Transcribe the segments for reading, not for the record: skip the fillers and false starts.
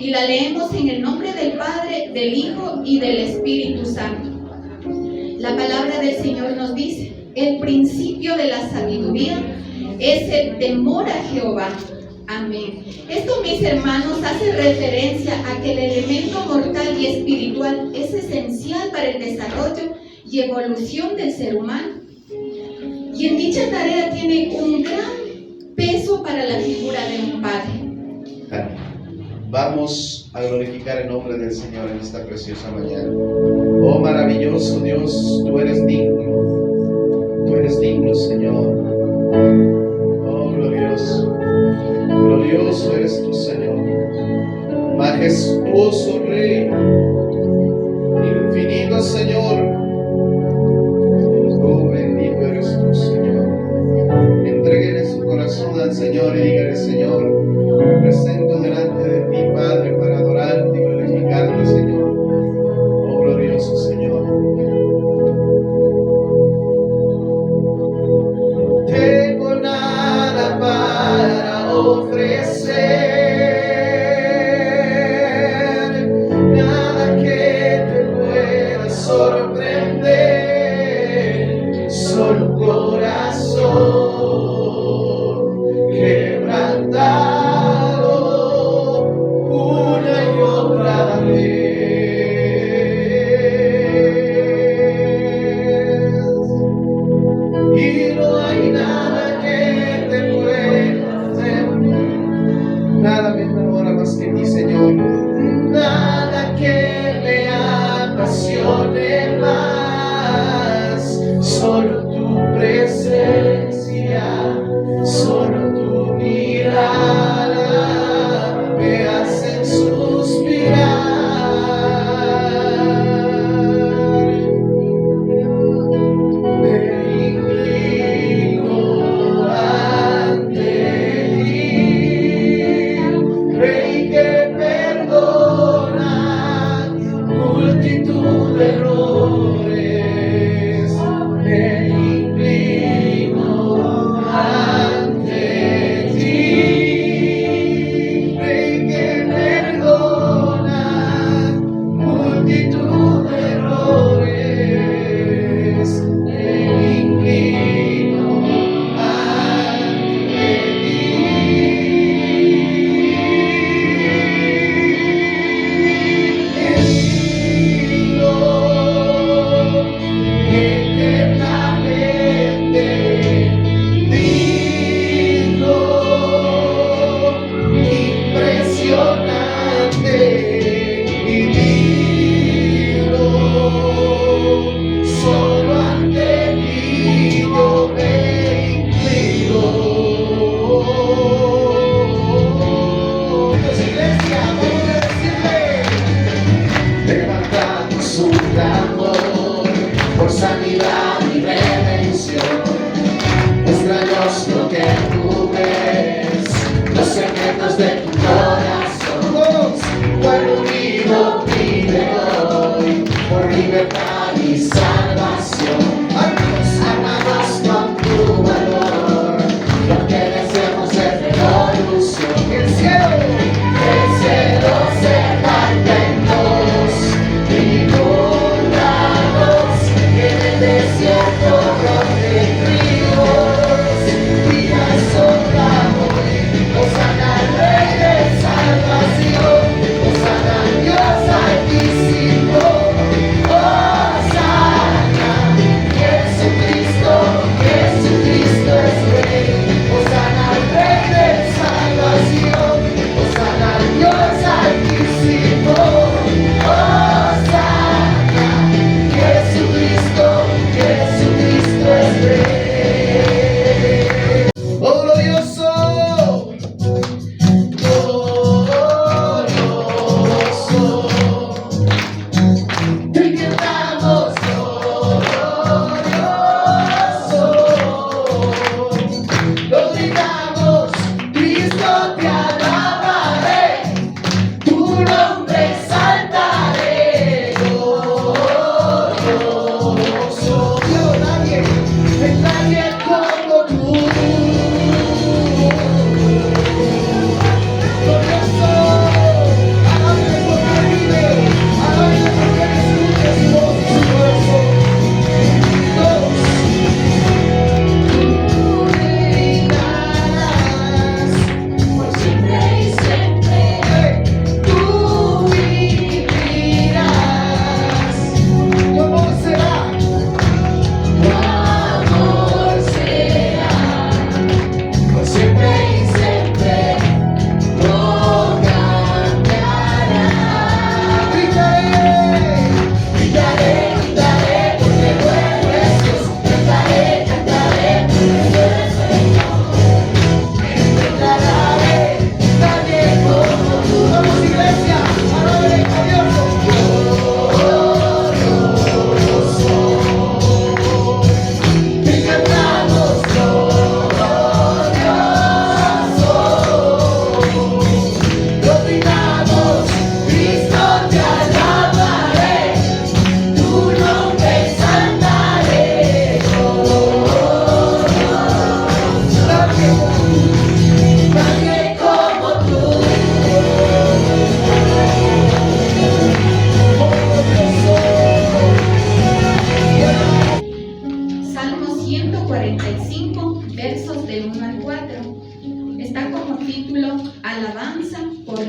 y la leemos en el nombre del Padre, del Hijo y del Espíritu Santo. La palabra del Señor nos dice: el principio de la sabiduría es el temor a Jehová. Amén. Esto, mis hermanos, hace referencia a que el elemento mortal y espiritual es esencial para el desarrollo y evolución del ser humano. Y en dicha tarea tiene un gran peso para la figura de un padre. Vamos a glorificar el nombre del Señor en esta preciosa mañana. Oh maravilloso Dios, tú eres digno, Señor. Oh glorioso, glorioso eres tú, Señor. Majestuoso Rey, infinito Señor. Oh bendito eres tú, Señor. Entréguele su corazón al Señor y dígale: Señor, me presento delante de ti, Padre, para adorarte y glorificarte, Señor. Oh glorioso Señor. Tengo nada para ofrecer, nada que te pueda sorprender, solo un corazón quebrantado una y otra vez. Y no hay nada que te pueda hacer, nada me enamora más que ti, Señor, nada que me apasione más, solo tu presencia, solo tu mirada me hacen suspirar. Rey que perdona multitud de errores, me inclino ante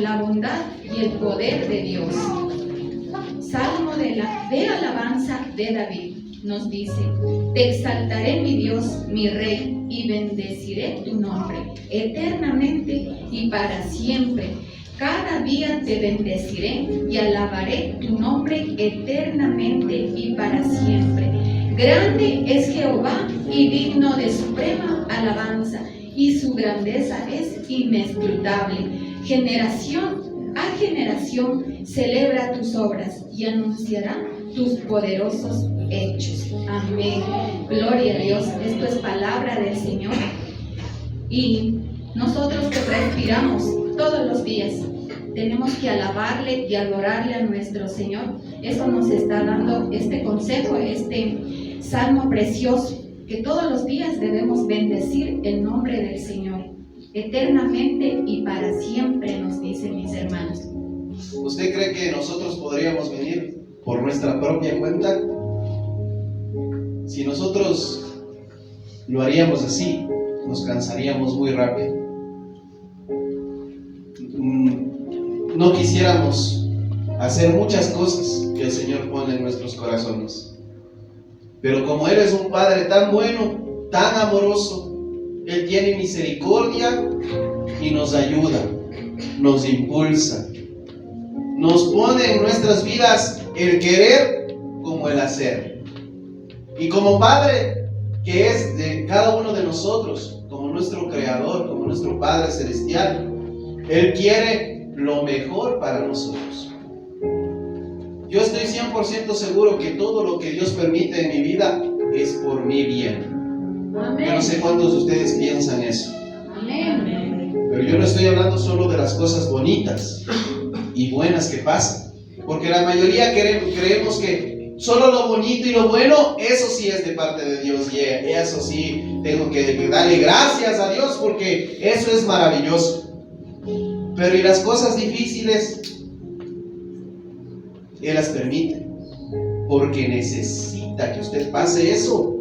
la bondad y el poder de Dios. Salmo de alabanza de David nos dice: te exaltaré, mi Dios, mi Rey, y bendeciré tu nombre eternamente y para siempre. Cada día te bendeciré y alabaré tu nombre eternamente y para siempre. Grande es Jehová y digno de suprema alabanza, y su grandeza es inescrutable. Generación a generación celebra tus obras y anunciará tus poderosos hechos. Amén. Gloria a Dios. Esto es palabra del Señor. Y nosotros que respiramos todos los días, tenemos que alabarle y adorarle a nuestro Señor. Eso nos está dando este consejo, este salmo precioso, que todos los días debemos bendecir el nombre del Señor, eternamente y para siempre, nos dicen mis hermanos. ¿Usted cree que nosotros podríamos venir por nuestra propia cuenta? Si nosotros lo haríamos así, nos cansaríamos muy rápido. No quisiéramos hacer muchas cosas que el Señor pone en nuestros corazones. Pero como Él es un Padre tan bueno, tan amoroso, Él tiene misericordia y nos ayuda, nos impulsa, nos pone en nuestras vidas el querer como el hacer. Y como Padre que es de cada uno de nosotros, como nuestro Creador, como nuestro Padre Celestial, Él quiere lo mejor para nosotros. Yo estoy 100% seguro que todo lo que Dios permite en mi vida es por mi bien. Amén. Yo no sé cuántos de ustedes piensan eso. Amén. Pero yo no estoy hablando solo de las cosas bonitas y buenas que pasan, porque la mayoría creemos que solo lo bonito y lo bueno, eso sí es de parte de Dios, y eso sí tengo que darle gracias a Dios porque eso es maravilloso. Pero y las cosas difíciles, Él las permite porque necesita que usted pase eso,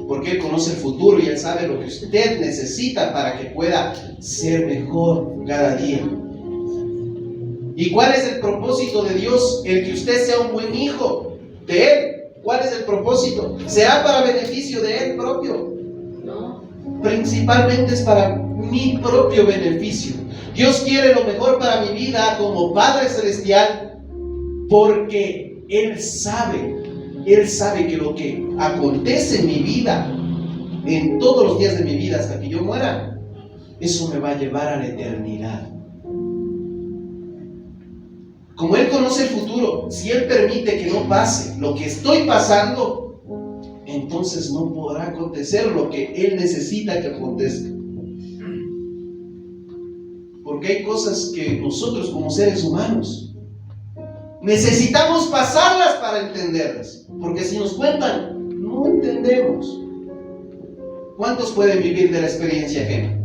porque Él conoce el futuro y Él sabe lo que usted necesita para que pueda ser mejor cada día. ¿Y cuál es el propósito de Dios? El que usted sea un buen hijo de Él. ¿Cuál es el propósito? ¿Será para beneficio de Él propio? No. Principalmente es para mi propio beneficio. Dios quiere lo mejor para mi vida como Padre Celestial, porque Él sabe que lo que acontece en mi vida, en todos los días de mi vida hasta que yo muera, eso me va a llevar a la eternidad. Como Él conoce el futuro, si Él permite que no pase lo que estoy pasando, entonces no podrá acontecer lo que Él necesita que acontezca. Porque hay cosas que nosotros como seres humanos necesitamos pasarlas para entenderlas. Porque si nos cuentan, no entendemos. ¿Cuántos pueden vivir de la experiencia ajena?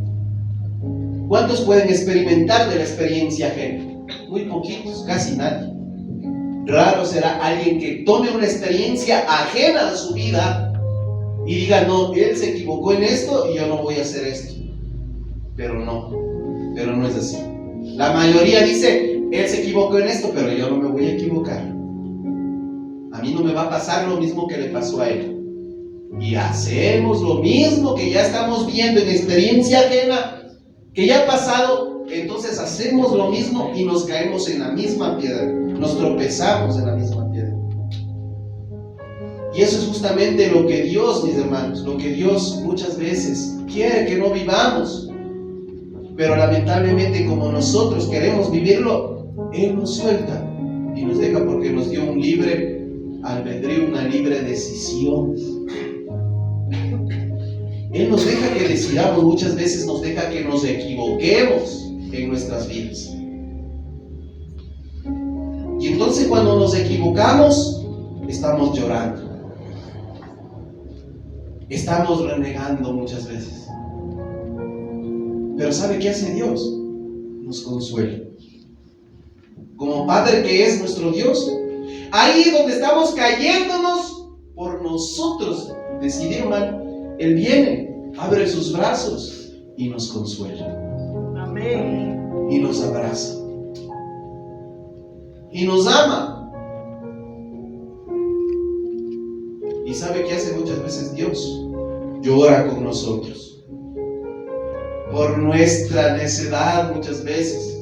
¿Cuántos pueden experimentar de la experiencia ajena? Muy poquitos, casi nadie. Raro será alguien que tome una experiencia ajena a su vida y diga: no, él se equivocó en esto y yo no voy a hacer esto. Pero no es así. La mayoría dice: él se equivocó en esto, pero yo no me voy a equivocar. A mí no me va a pasar lo mismo que le pasó a él. Y hacemos lo mismo que ya estamos viendo en experiencia ajena, que ya ha pasado. Entonces hacemos lo mismo y nos caemos en la misma piedra, nos tropezamos en la misma piedra. Y eso es justamente lo que Dios, mis hermanos, lo que Dios muchas veces quiere que no vivamos. Pero lamentablemente, como nosotros queremos vivirlo, Él nos suelta y nos deja, porque nos dio un libre albedrío, una libre decisión. Él nos deja que decidamos, muchas veces nos deja que nos equivoquemos en nuestras vidas. Y entonces cuando nos equivocamos, estamos llorando, estamos renegando muchas veces. Pero ¿sabe qué hace Dios? Nos consuela. Como Padre que es nuestro Dios, ahí donde estamos cayéndonos por nosotros decidir mal, Él viene, abre sus brazos y nos consuela. Amén. Y nos abraza. y nos ama. Y sabe que hace muchas veces Dios llora con nosotros por nuestra necedad muchas veces.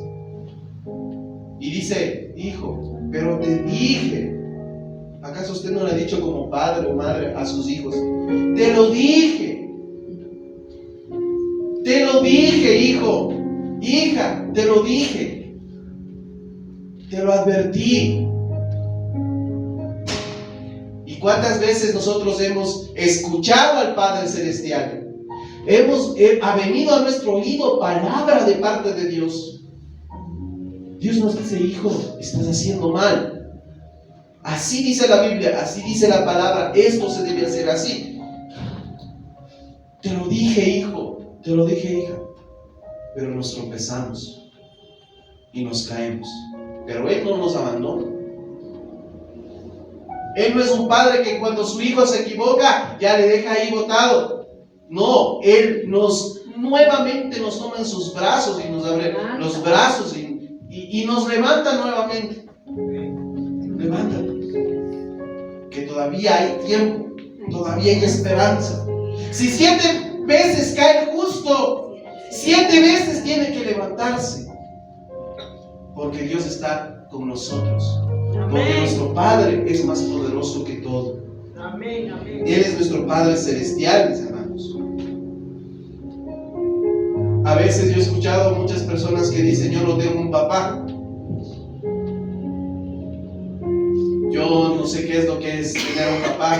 Y dice: hijo, pero te dije. ¿Acaso usted no le ha dicho como padre o madre a sus hijos? Te lo dije. Te lo dije, hijo. Hija, te lo dije. Te lo advertí. ¿Y cuántas veces nosotros hemos escuchado al Padre Celestial? Ha venido a nuestro oído palabra de parte de Dios. Dios nos dice: hijo, estás haciendo mal. Así dice la Biblia, así dice la palabra, esto se debe hacer así. Te lo dije, hijo, te lo dije, hija. Pero nos tropezamos y nos caemos. Pero Él no nos abandona. Él no es un padre que cuando su hijo se equivoca ya le deja ahí botado. No, Él nuevamente nos toma en sus brazos y nos abre los brazos y nos levanta nuevamente. Levántate, que todavía hay tiempo, todavía hay esperanza. Si 7 veces cae el justo, 7 veces tiene que levantarse, porque Dios está con nosotros. Porque nuestro Padre es más poderoso que todo. Amén, amén. Él es nuestro Padre celestial, mis hermanos. A veces yo he escuchado a muchas personas que dicen: yo no tengo un papá. Yo no sé qué es lo que es tener un papá.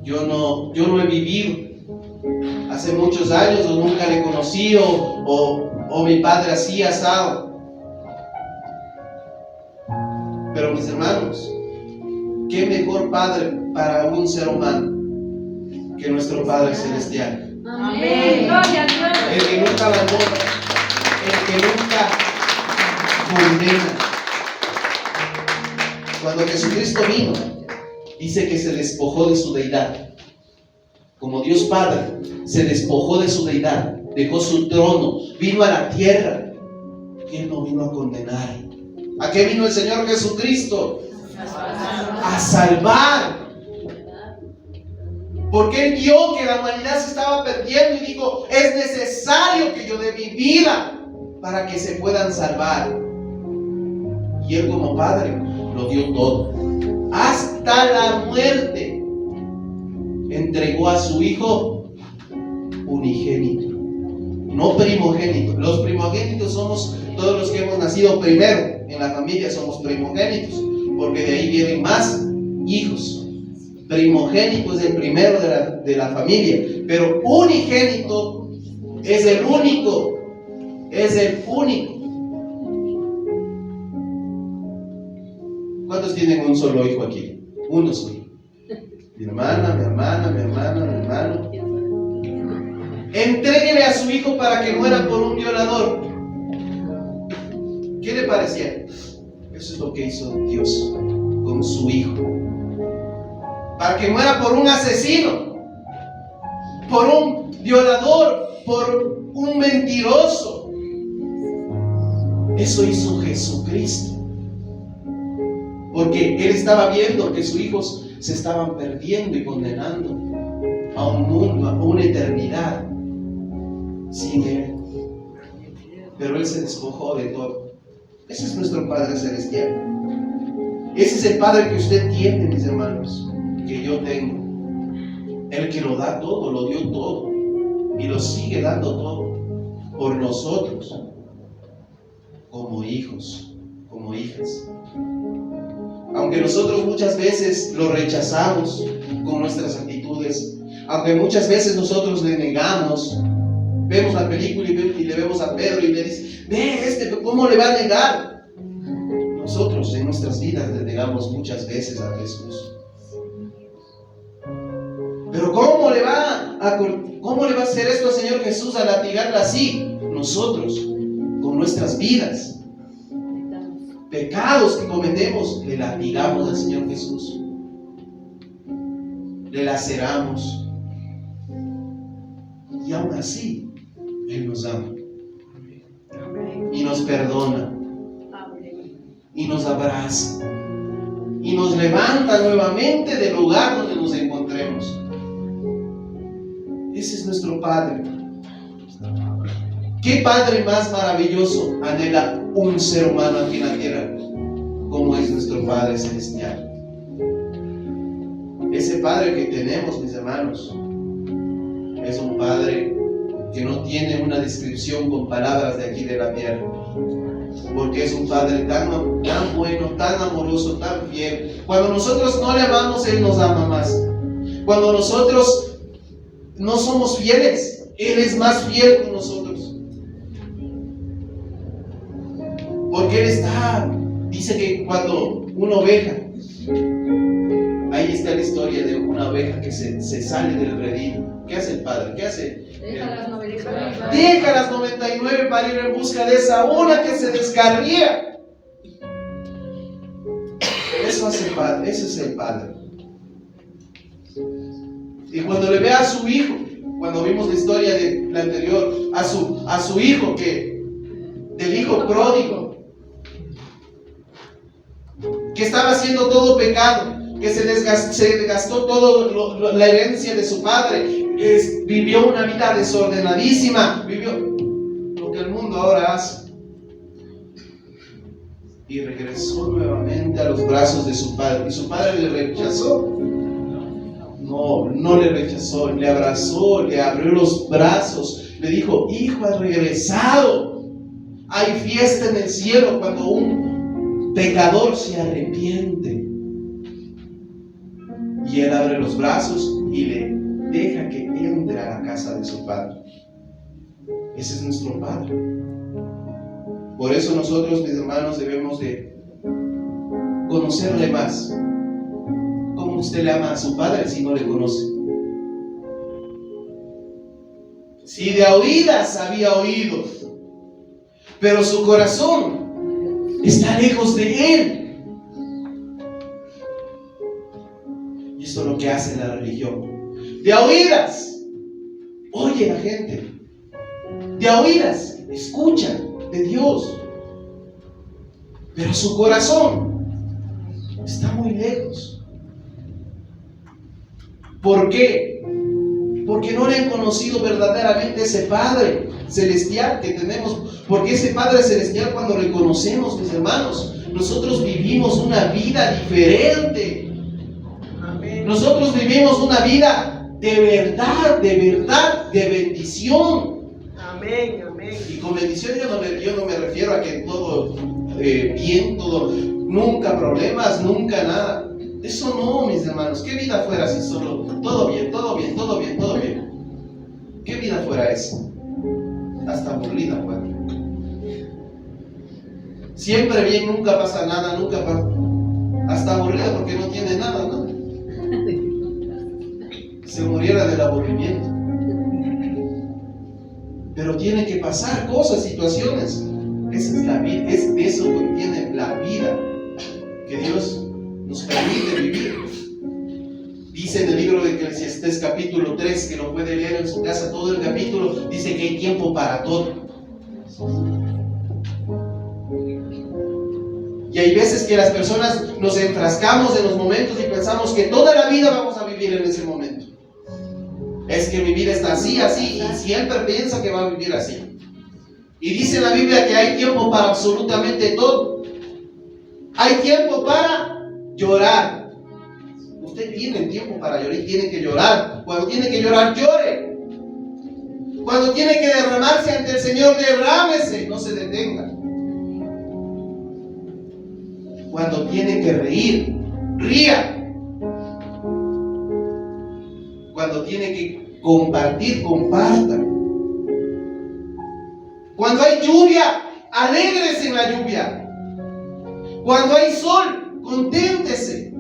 Yo no he vivido. Hace muchos años o nunca le conocí o mi padre así asado. Pero mis hermanos, qué mejor padre para un ser humano que nuestro Padre Celestial. Amén. Gloria a Dios. El que nunca abandona, el que nunca condena. Cuando Jesucristo vino, dice que se despojó de su deidad. Como Dios Padre, se despojó de su deidad, dejó su trono, vino a la tierra. Y Él no vino a condenar. ¿A qué vino el Señor Jesucristo? A salvar. Porque Él vio que la humanidad se estaba perdiendo y dijo: es necesario que yo dé mi vida para que se puedan salvar. Y Él, como Padre, lo dio todo, hasta la muerte. Entregó a su Hijo unigénito, no primogénito. Los primogénitos somos todos los que hemos nacido primero en la familia, somos primogénitos, porque de ahí vienen más hijos. Primogénito es el primero de la familia, pero unigénito es el único. Es el único. ¿Cuántos tienen un solo hijo aquí? Uno solo. Mi hermana, mi hermana, mi hermana, mi hermano. Entréguele a su hijo para que muera por un violador. ¿Qué le parecía? Eso es lo que hizo Dios con su hijo. Para que muera por un asesino, por un violador, por un mentiroso. Eso hizo Jesucristo. Porque Él estaba viendo que sus hijos se estaban perdiendo y condenando a un mundo, a una eternidad sin Él. Pero Él se despojó de todo. Ese es nuestro Padre Celestial. Ese es el Padre que usted tiene, mis hermanos, que yo tengo. El que lo da todo, lo dio todo y lo sigue dando todo por nosotros, como hijos, como hijas. Aunque nosotros muchas veces lo rechazamos con nuestras actitudes, aunque muchas veces nosotros le negamos, vemos la película y le vemos a Pedro y le dice: ve, ¿cómo le va a negar? Nosotros en nuestras vidas le negamos muchas veces a Jesús. Pero ¿cómo le va a hacer esto al Señor Jesús, a latigarla así? Nosotros, con nuestras vidas, pecados que cometemos, le latigamos al Señor Jesús, le laceramos, y aún así Él nos ama y nos perdona. y nos abraza y nos levanta nuevamente del lugar donde nos encontremos. Ese es nuestro Padre. ¿Qué Padre más maravilloso anhela un ser humano aquí en la tierra como es nuestro Padre Celestial? Ese Padre que tenemos, mis hermanos, es un Padre que no tiene una descripción con palabras de aquí de la tierra, porque es un Padre tan bueno, tan amoroso, tan fiel. Cuando nosotros no le amamos, Él nos ama más. Cuando nosotros no somos fieles, Él es más fiel con nosotros, porque Él dice que cuando una oveja, ahí está la historia de una oveja que se sale del redil. ¿Qué hace el Padre? ¿Qué hace? Deja las 99. Deja las 99 para ir en busca de esa una que se descarría. Eso hace el Padre, ese es el Padre. Y cuando le ve a su hijo, cuando vimos la historia de la anterior, a su hijo, del hijo pródigo, que estaba haciendo todo pecado, que se desgastó toda la herencia de su padre, vivió una vida desordenadísima, vivió lo que el mundo ahora hace, y regresó nuevamente a los brazos de su padre. ¿Y su padre le rechazó? No le rechazó, le abrazó, le abrió los brazos, le dijo: hijo, has regresado. Hay fiesta en el cielo cuando un pecador se arrepiente. Y él abre los brazos y le deja que entre a la casa de su Padre. Ese es nuestro Padre. Por eso nosotros, mis hermanos, debemos de conocerle más. ¿Cómo usted le ama a su Padre si no le conoce? Si de oídas había oído, pero su corazón está lejos de Él. Y esto es lo que hace la religión. De oídas oye la gente, de oídas escucha de Dios, pero su corazón está muy lejos. ¿Por qué? Porque no le han conocido verdaderamente ese Padre Celestial que tenemos. Porque ese Padre Celestial, cuando le conocemos, mis hermanos, nosotros vivimos una vida diferente. Nosotros vivimos una vida de verdad, de bendición. Amén, amén. Y con bendición yo no me refiero a que todo bien, todo, nunca problemas, nunca nada. Eso no, mis hermanos. ¿Qué vida fuera si solo todo bien, todo bien, todo bien, todo bien? ¿Qué vida fuera esa? Hasta aburrida fuera. Siempre bien, nunca pasa nada, nunca pasa. Hasta aburrida porque no tiene nada, ¿no? Se muriera del aburrimiento. Pero tiene que pasar cosas, situaciones. Esa es la vida, es de eso contiene la vida que Dios nos permite vivir. Dice en el libro de Eclesiastés capítulo 3, que lo puede leer en su casa todo el capítulo, dice que hay tiempo para todo. Y hay veces que las personas nos enfrascamos en los momentos y pensamos que toda la vida vamos a vivir en ese momento. Es que mi vida está así, así, y siempre piensa que va a vivir así. Y dice en la Biblia que hay tiempo para absolutamente todo. Hay tiempo para llorar. Usted tiene tiempo para llorar y tiene que llorar. Cuando tiene que llorar, llore. Cuando tiene que derramarse ante el Señor, derrámese, no se detenga. Cuando tiene que reír, ría. Cuando tiene que compartir, comparta. Cuando hay lluvia, alégrese en la lluvia. Cuando hay sol, conténtese.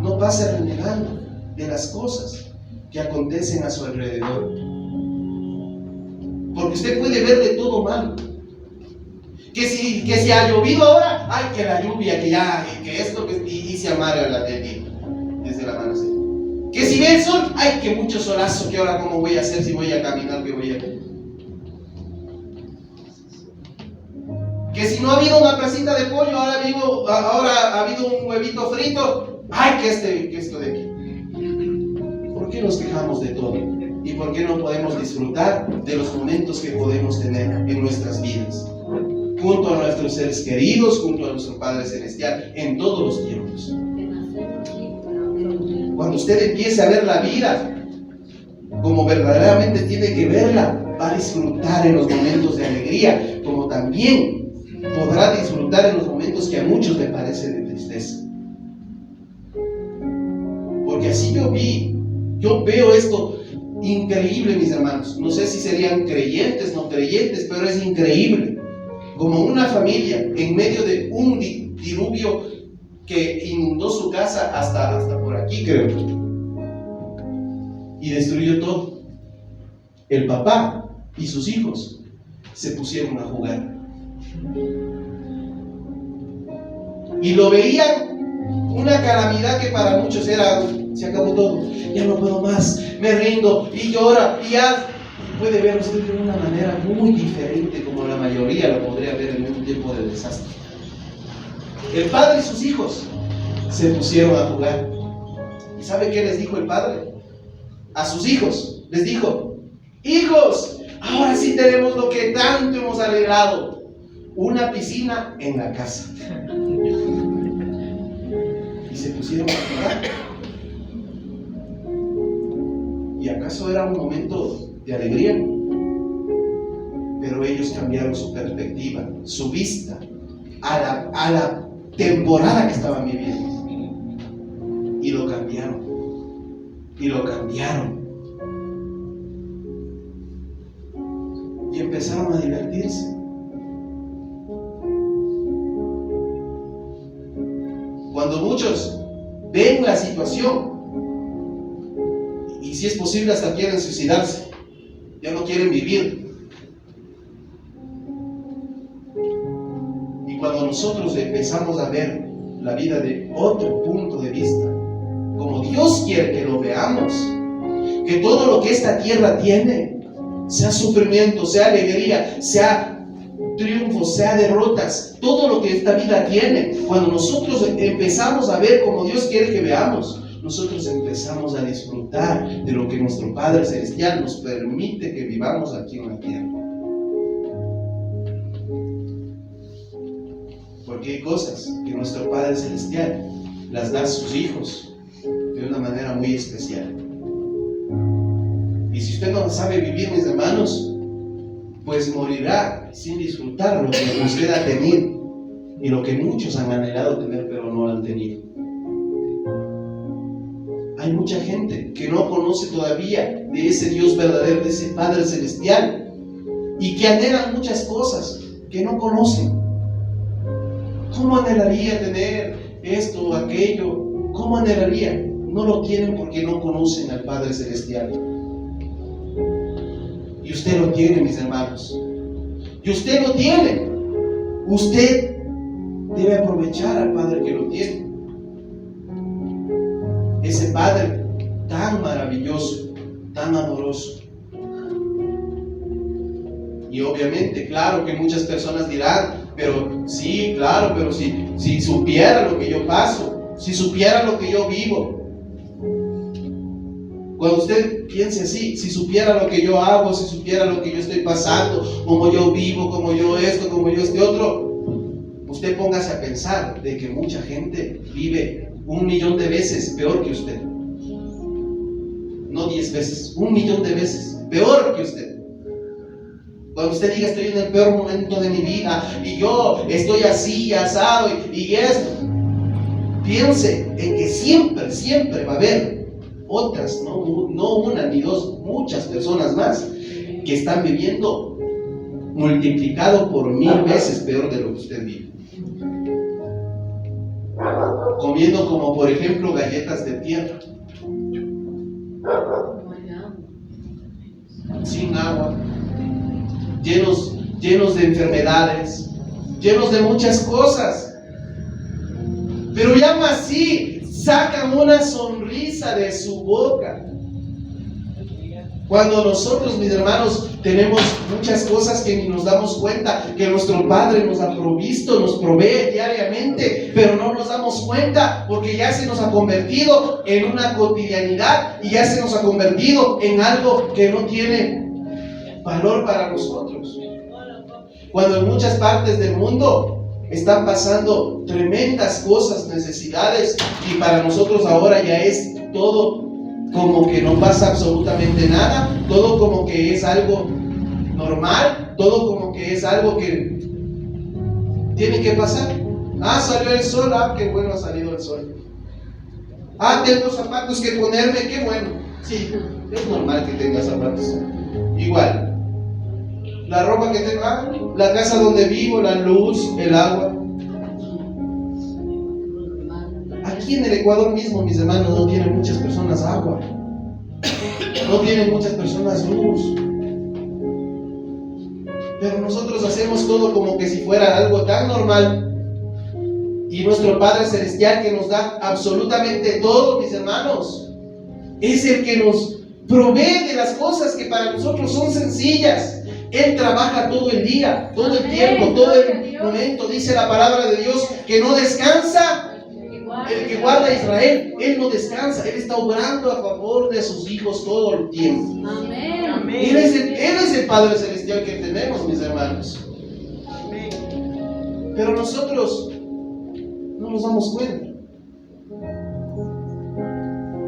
No pase renegando de las cosas que acontecen a su alrededor. Porque usted puede ver de todo mal. Que si ha llovido ahora, ay, que la lluvia, que esto, y se amarga el día desde el amanecer. Que si ve el sol, ay, que mucho solazo, que ahora cómo voy a hacer si voy a caminar, que voy a... Que si no ha habido una presita de pollo, ahora ha habido un huevito frito. ¡Ay, que esto de aquí! ¿Por qué nos quejamos de todo? ¿Y por qué no podemos disfrutar de los momentos que podemos tener en nuestras vidas? Junto a nuestros seres queridos, junto a nuestro Padre Celestial, en todos los tiempos. Cuando usted empiece a ver la vida como verdaderamente tiene que verla, va a disfrutar en los momentos de alegría, como también podrá disfrutar en los momentos que a muchos le parecen de tristeza. Porque así yo veo esto increíble, mis hermanos. No sé si serían creyentes, no creyentes, pero es increíble. Como una familia en medio de un diluvio que inundó su casa hasta por aquí, creo, y destruyó todo. El papá y sus hijos se pusieron a jugar y lo veían una calamidad que para muchos era: se acabó todo, ya no puedo más, me rindo, y llora, y ya puede ver usted de una manera muy diferente, como la mayoría lo podría ver en un tiempo de desastre. El padre y sus hijos se pusieron a jugar. ¿Y sabe qué les dijo el padre? A sus hijos les dijo: hijos, ahora sí tenemos lo que tanto hemos alegrado, una piscina en la casa. Y se pusieron a jugar. ¿Y acaso era un momento de alegría? Pero ellos cambiaron su perspectiva, su vista a la temporada que estaban viviendo, y lo cambiaron, y empezaron a divertirse. Cuando muchos ven la situación, y si es posible hasta quieren suicidarse, ya no quieren vivir. Y cuando nosotros empezamos a ver la vida de otro punto de vista, como Dios quiere que lo veamos, que todo lo que esta tierra tiene, sea sufrimiento, sea alegría, sea triunfos, sea derrotas, todo lo que esta vida tiene, cuando nosotros empezamos a ver como Dios quiere que veamos, nosotros empezamos a disfrutar de lo que nuestro Padre Celestial nos permite que vivamos aquí en la tierra. Porque hay cosas que nuestro Padre Celestial las da a sus hijos de una manera muy especial. Y si usted no sabe vivir, mis hermanos, pues morirá sin disfrutar lo que usted ha tenido y lo que muchos han anhelado tener pero no lo han tenido. Hay mucha gente que no conoce todavía de ese Dios verdadero, de ese Padre Celestial, y que anhelan muchas cosas que no conocen. ¿Cómo anhelaría tener esto o aquello? ¿Cómo anhelaría? No lo tienen porque no conocen al Padre Celestial. Y usted lo tiene, mis hermanos. Y usted lo tiene. Usted debe aprovechar al Padre que lo tiene. Ese Padre tan maravilloso, tan amoroso. Y obviamente, claro que muchas personas dirán: pero sí, claro, pero si supiera lo que yo paso, si supiera lo que yo vivo. Cuando usted piense así, si supiera lo que yo hago, si supiera lo que yo estoy pasando, cómo yo vivo, cómo yo esto, cómo yo este otro, usted póngase a pensar de que mucha gente vive 1.000.000 de veces peor que usted. No 10 veces, 1.000.000 de veces peor que usted. Cuando usted diga: estoy en el peor momento de mi vida y yo estoy así, asado y esto, piense en que siempre va a haber otras, no una ni dos, muchas personas más que están viviendo multiplicado por 1.000 veces peor de lo que usted vive. Comiendo, como por ejemplo, galletas de tierra, sin agua, llenos de enfermedades, llenos de muchas cosas, pero ya aún así sacan una sonrisa de su boca. Cuando nosotros, mis hermanos, tenemos muchas cosas que ni nos damos cuenta, que nuestro Padre nos ha provisto, nos provee diariamente, pero no nos damos cuenta porque ya se nos ha convertido en una cotidianidad y ya se nos ha convertido en algo que no tiene valor para nosotros. Cuando en muchas partes del mundo están pasando tremendas cosas, necesidades, y para nosotros ahora ya es todo como que no pasa absolutamente nada, todo como que es algo normal, todo como que es algo que tiene que pasar. Ah, salió el sol, ah, qué bueno ha salido el sol. Ah, tengo zapatos que ponerme, qué bueno. Sí, es normal que tenga zapatos. Igual, la ropa que tengo, ah, la casa donde vivo, la luz, el agua. Aquí en el Ecuador mismo, mis hermanos, no tienen muchas personas agua, no tienen muchas personas luz, pero nosotros hacemos todo como que si fuera algo tan normal. Y nuestro Padre Celestial, que nos da absolutamente todo, mis hermanos, es el que nos provee de las cosas que para nosotros son sencillas. Él trabaja todo el día, todo el tiempo, todo el momento. Dice la palabra de Dios que no descansa el que guarda a Israel. Él no descansa, Él está obrando a favor de sus hijos todo el tiempo. Amén. Él es el Padre Celestial que tenemos, mis hermanos. Pero nosotros no nos damos cuenta.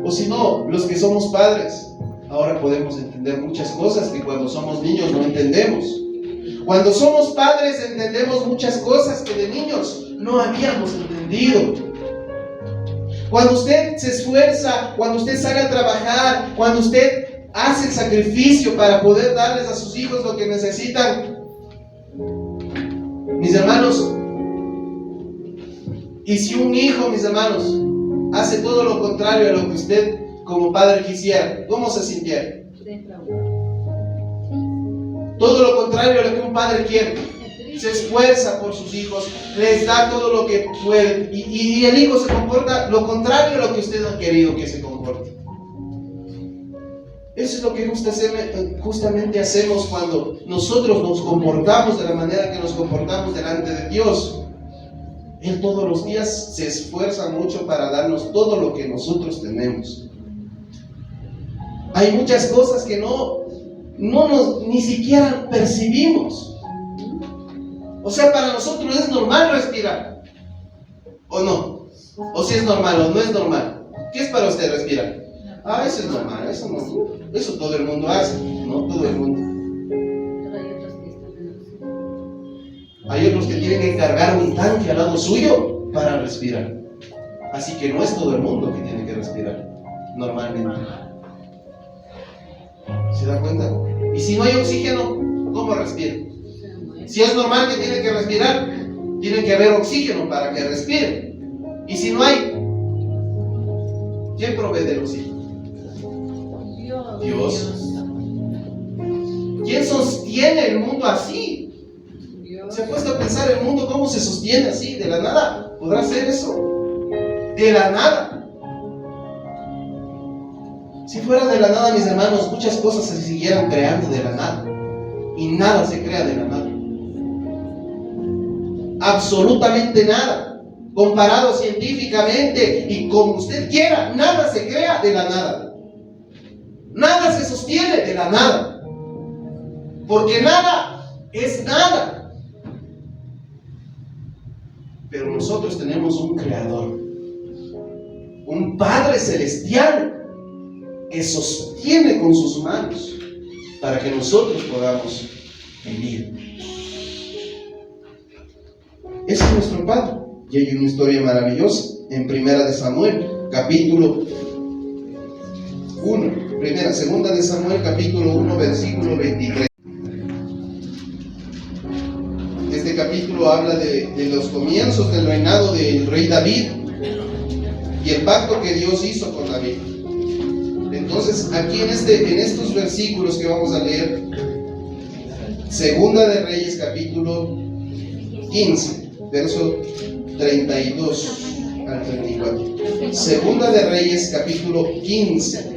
O si no, los que somos padres, ahora podemos entender muchas cosas que cuando somos niños no entendemos. Cuando somos padres entendemos muchas cosas que de niños no habíamos entendido. Cuando usted se esfuerza, cuando usted sale a trabajar, cuando usted hace el sacrificio para poder darles a sus hijos lo que necesitan, mis hermanos, y si un hijo, mis hermanos, hace todo lo contrario a lo que usted como padre quisiera, ¿cómo se sintiera? Todo lo contrario a lo que un padre quiere. Se esfuerza por sus hijos, les da todo lo que puede, y el hijo se comporta lo contrario a lo que usted ha querido que se comporte. Eso es lo que justamente hacemos cuando nosotros nos comportamos de la manera que nos comportamos delante de Dios. Él todos los días se esfuerza mucho para darnos todo lo que nosotros tenemos. Hay muchas cosas que ni siquiera percibimos. O sea, para nosotros es normal respirar, ¿o no? O si es normal o no es normal. ¿Qué es para usted respirar? Ah, eso es normal, eso no. Eso todo el mundo hace, no todo el mundo. Hay otros que tienen que cargar un tanque al lado suyo para respirar. Así que no es todo el mundo que tiene que respirar normalmente. ¿Se da cuenta? Y si no hay oxígeno, ¿cómo respira? Si es normal que tiene que respirar, tiene que haber oxígeno para que respire. Y si no hay, ¿quién provee del oxígeno? Dios. ¿Quién sostiene el mundo así? ¿Se ha puesto a pensar el mundo cómo se sostiene así? ¿De la nada? ¿Podrá ser eso? De la nada. Si fuera de la nada, mis hermanos, muchas cosas se siguieran creando de la nada. Y nada se crea de la nada. Absolutamente nada. Comparado científicamente y como usted quiera, nada se crea de la nada. Nada se sostiene de la nada. Porque nada es nada. Pero nosotros tenemos un creador, un Padre Celestial que sostiene con sus manos para que nosotros podamos vivir. Ese es nuestro Padre. Y hay una historia maravillosa en Primera de Samuel, capítulo 1. Segunda de Samuel, capítulo 1, versículo 23. Este capítulo habla de los comienzos del reinado del rey David y el pacto que Dios hizo con David. Entonces, aquí en estos versículos que vamos a leer, Segunda de Reyes, capítulo 15, verso 32 al 34. Segunda de Reyes, capítulo 15,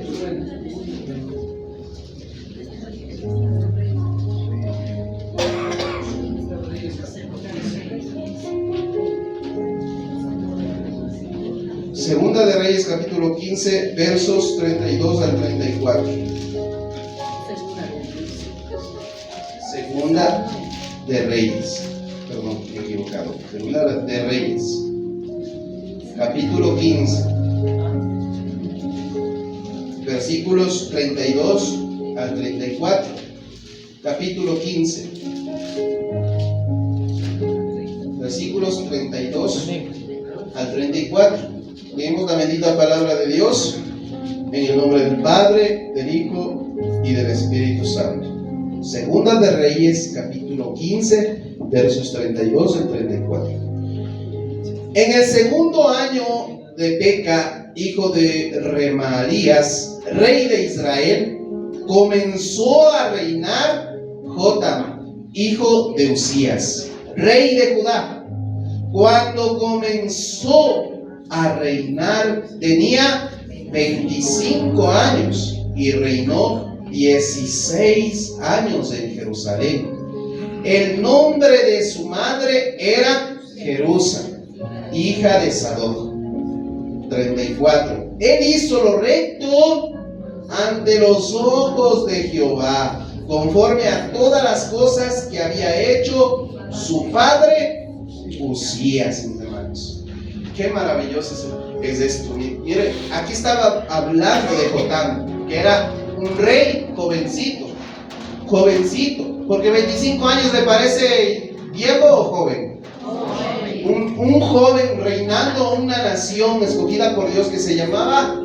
Segunda de Reyes, capítulo 15, versos 32 al 34. Segunda de Reyes, perdón, me he equivocado. Segunda de Reyes, capítulo 15, versículos 32 al 34. Capítulo 15, versículos 32 al 34. Leemos la bendita palabra de Dios en el nombre del Padre, del Hijo y del Espíritu Santo. Segunda de Reyes, capítulo 15, versos 32 al 34. En el segundo año de Peca, hijo de Remalías, rey de Israel, comenzó a reinar Jotam, hijo de Usías, rey de Judá. Cuando comenzó a reinar tenía 25 años y reinó 16 años en Jerusalén. El nombre de su madre era Jerusa, hija de Sadoc. 34. Él hizo lo recto ante los ojos de Jehová, conforme a todas las cosas que había hecho su padre Usías, mis hermanos. Qué maravilloso es esto. Mire, aquí estaba hablando de Jotam, que era un rey jovencito, porque 25 años le parece viejo o joven. Un joven reinando una nación escogida por Dios que se llama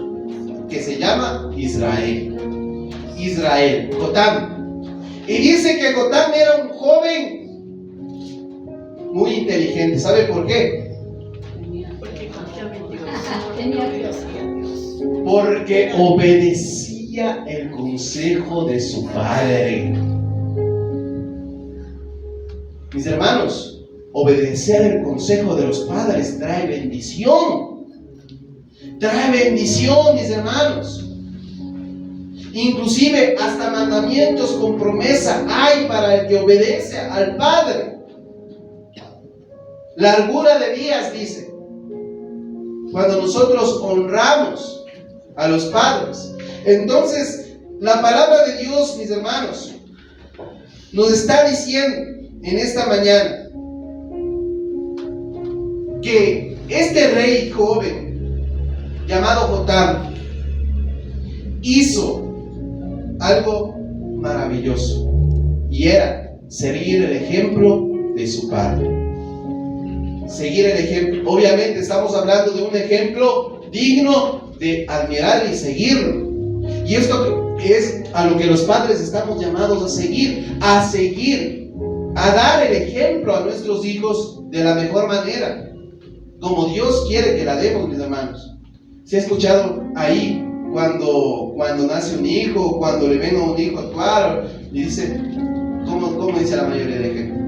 Israel, Jotam. Y dice que Jotam era un joven muy inteligente. ¿Sabe por qué? Porque obedecía el consejo de su padre. Mis hermanos, obedecer el consejo de los padres trae bendición. Trae bendición, mis hermanos. Inclusive hasta mandamientos con promesa hay para el que obedece al Padre. Largura de días, dice, cuando nosotros honramos a los padres. Entonces, la palabra de Dios, mis hermanos, nos está diciendo en esta mañana que este rey joven llamado Jotam hizo algo maravilloso, y era seguir el ejemplo de su padre. Seguir el ejemplo. Obviamente estamos hablando de un ejemplo digno de admirar y seguirlo. Y esto es a lo que los padres estamos llamados a seguir, a dar el ejemplo a nuestros hijos de la mejor manera, como Dios quiere que la demos, mis hermanos. ¿Se ha escuchado ahí cuando nace un hijo, cuando le ven a un hijo actuar, y dice, ¿cómo dice la mayoría de gente?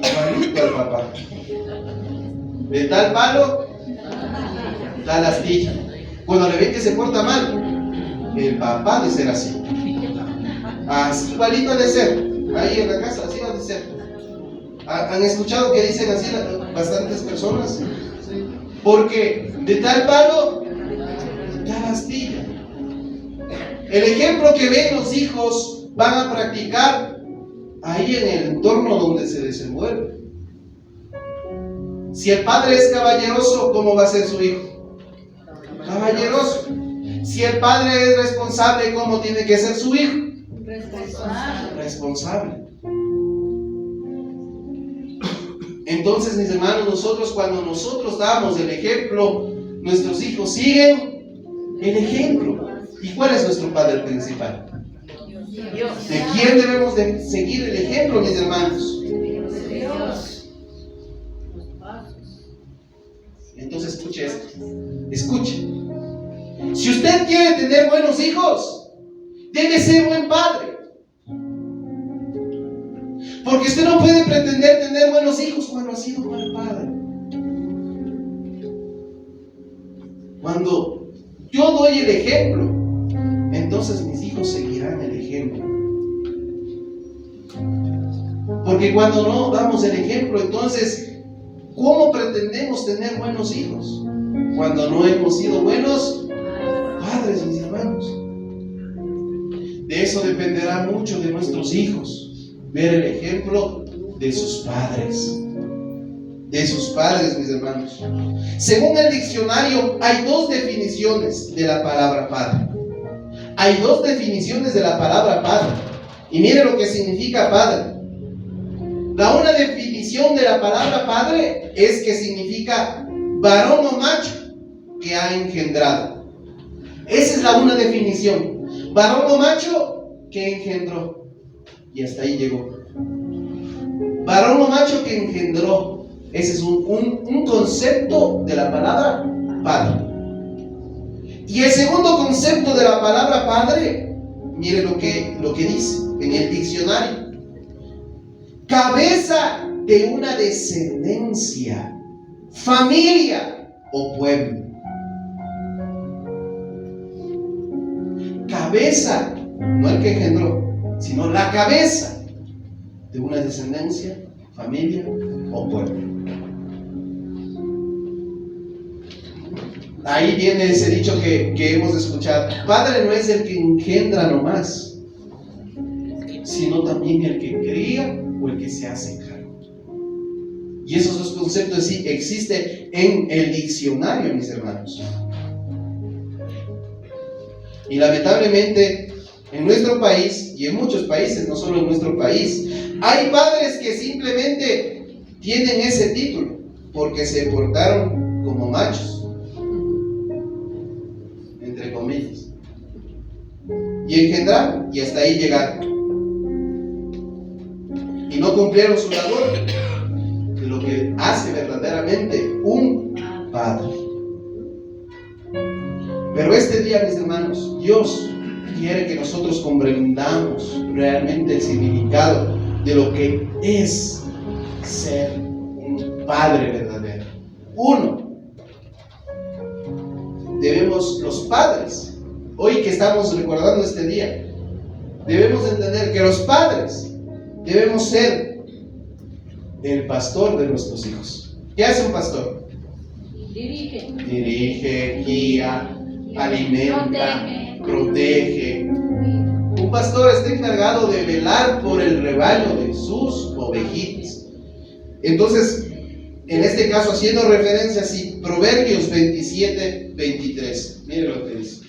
Igualito al papá. De tal palo, tal astilla. Cuando le ven que se porta mal, el papá de ser así. Así igualito ha de ser. Ahí en la casa, así va a ser. ¿Han escuchado que dicen así bastantes personas? Porque de tal palo, tal astilla. El ejemplo que ven los hijos van a practicar ahí en el entorno donde se desenvuelve. Si el padre es caballeroso, ¿cómo va a ser su hijo? Caballeroso. Si el padre es responsable, ¿cómo tiene que ser su hijo? Responsable. Entonces, mis hermanos, cuando nosotros damos el ejemplo, nuestros hijos siguen el ejemplo. ¿Y cuál es nuestro padre principal? ¿De quién debemos de seguir el ejemplo, mis hermanos? Entonces escuche esto. Escuche. Si usted quiere tener buenos hijos, debe ser buen padre. Porque usted no puede pretender tener buenos hijos cuando ha sido mal padre. Cuando yo doy el ejemplo, entonces mis hijos seguirán el ejemplo. Porque cuando no damos el ejemplo, entonces, ¿cómo pretendemos tener buenos hijos? cuando no hemos sido buenos padres, mis hermanos. De eso dependerá mucho de nuestros hijos, ver el ejemplo de sus padres. De sus padres, mis hermanos. Según el diccionario, hay dos definiciones de la palabra padre. Hay dos definiciones de la palabra padre. Y mire lo que significa padre. La una definición de la palabra padre es que significa varón o macho que ha engendrado. Esa es la una definición. Varón o macho que engendró. Y hasta ahí llegó. Varón o macho que engendró. Ese es un concepto de la palabra padre. Y el segundo concepto de la palabra padre, mire lo que dice en el diccionario. Cabeza de una descendencia, familia o pueblo. Cabeza, no el que engendró, sino la cabeza de una descendencia, familia o pueblo. Ahí viene ese dicho que hemos escuchado. Padre no es el que engendra nomás, sino también el que cría o el que se hace cargo. Y esos dos conceptos sí existen en el diccionario, mis hermanos. Y lamentablemente en nuestro país y en muchos países, no solo en nuestro país, hay padres que simplemente tienen ese título porque se portaron como machos, entre comillas, y engendraron y hasta ahí llegaron y no cumplieron su labor de lo que hace verdaderamente un padre. Pero este día, mis hermanos, Dios quiere que nosotros comprendamos realmente el significado de lo que es ser un padre verdadero. Uno, los padres, hoy que estamos recordando este día, debemos entender que los padres debemos ser el pastor de nuestros hijos. ¿Qué hace un pastor? Dirige, guía, alimenta, protege. Un pastor está encargado de velar por el rebaño de sus ovejitas. Entonces, en este caso, haciendo referencia así, Proverbios 27:23. Mire lo que dice.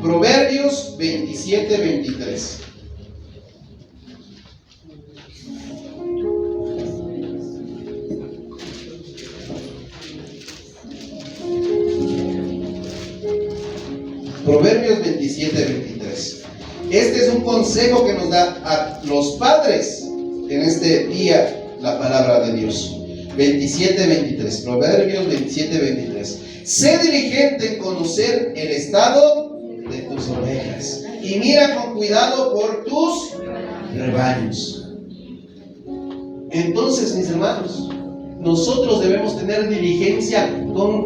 Proverbios 27:23. Proverbios 27:23. Este es un consejo que nos da a los padres en este día la palabra de Dios. 27:23. Proverbios 27:23. Sé diligente en conocer el estado de tus ovejas y mira con cuidado por tus rebaños. Entonces, mis hermanos, nosotros debemos tener diligencia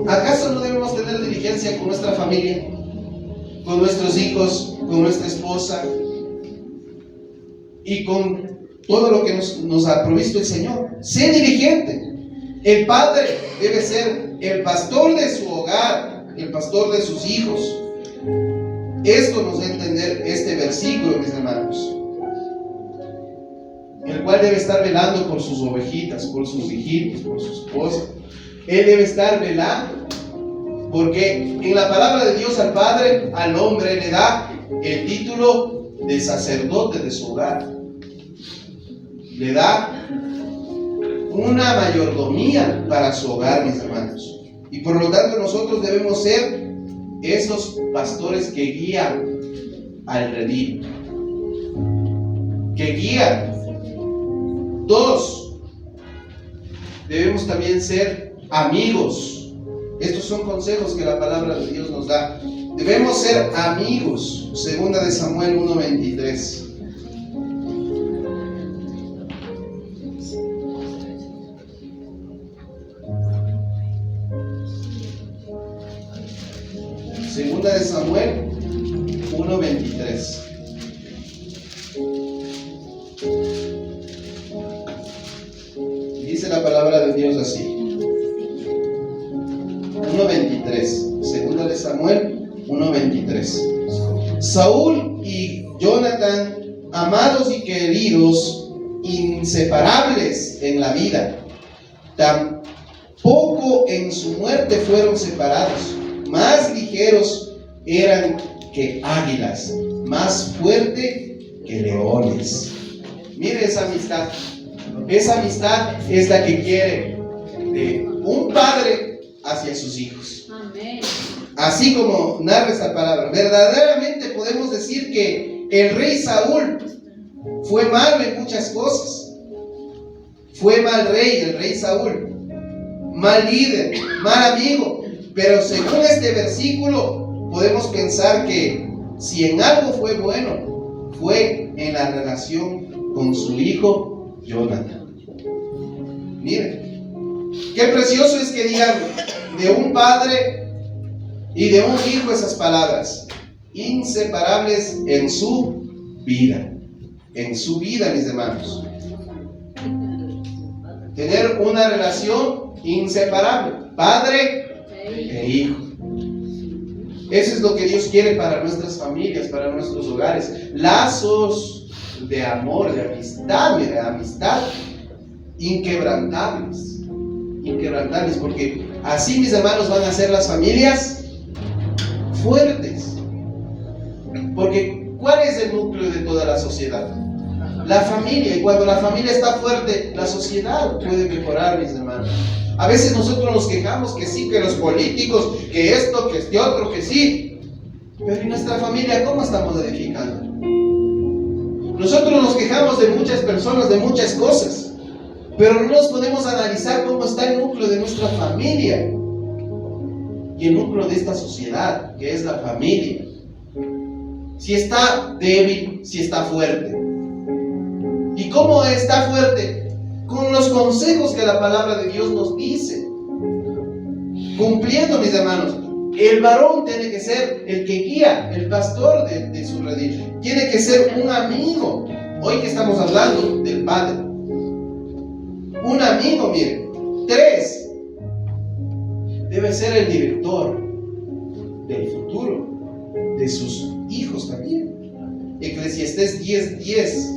¿acaso no debemos tener diligencia con nuestra familia? Con nuestros hijos, con nuestra esposa y con todo lo que nos ha provisto el Señor. Sé diligente. El padre debe ser el pastor de su hogar, el pastor de sus hijos. Esto nos da a entender este versículo, mis hermanos, el cual debe estar velando por sus ovejitas, por sus hijitos, por su esposa. Él debe estar velando, porque en la palabra de Dios al padre, al hombre le da el título de sacerdote de su hogar. Le da una mayordomía para su hogar, mis hermanos. Y por lo tanto nosotros debemos ser esos pastores que guían al redil, que guían. Dos, debemos también ser amigos. Estos son consejos que la palabra de Dios nos da. Debemos ser amigos. Segunda de Samuel 1:23. Segunda de Samuel 1:23. Dice la palabra de Dios así. 1:23. Segunda de Samuel 1:23. Saúl y Jonatán, amados y queridos, inseparables en la vida, tampoco en su muerte fueron separados. Más ligeros eran que águilas, más fuerte que leones. Mire esa amistad. Esa amistad es la que quiere de un padre hacia sus hijos. Amén. Así como narra esa palabra, verdaderamente podemos decir que el rey Saúl fue malo en muchas cosas. Fue mal rey, el rey Saúl, mal líder, mal amigo. Pero según este versículo podemos pensar que si en algo fue bueno, fue en la relación con su hijo Jonatán. Miren, qué precioso es que digan de un padre y de un hijo esas palabras, inseparables en su vida. En su vida, mis hermanos. Tener una relación inseparable, padre e hijo. Eso es lo que Dios quiere para nuestras familias, para nuestros hogares. Lazos de amor, de amistad inquebrantables. Inquebrantables, porque así, mis hermanos, van a ser las familias fuertes. Porque ¿cuál es el núcleo de toda la sociedad? La familia. Y cuando la familia está fuerte, la sociedad puede mejorar, mis hermanos. A veces nosotros nos quejamos que sí, que los políticos, que esto, que este otro, que sí. Pero ¿y nuestra familia cómo estamos edificando? Nosotros nos quejamos de muchas personas, de muchas cosas, pero no nos podemos analizar cómo está el núcleo de nuestra familia y el núcleo de esta sociedad, que es la familia. Si está débil, si está fuerte. ¿Y cómo está fuerte? Con los consejos que la palabra de Dios nos dice. Cumpliendo, mis hermanos. El varón tiene que ser el que guía, el pastor de su redil. Tiene que ser un amigo. Hoy que estamos hablando del padre. Un amigo, miren. 3. Debe ser el director del futuro de sus hijos también. Eclesiastés 10:10.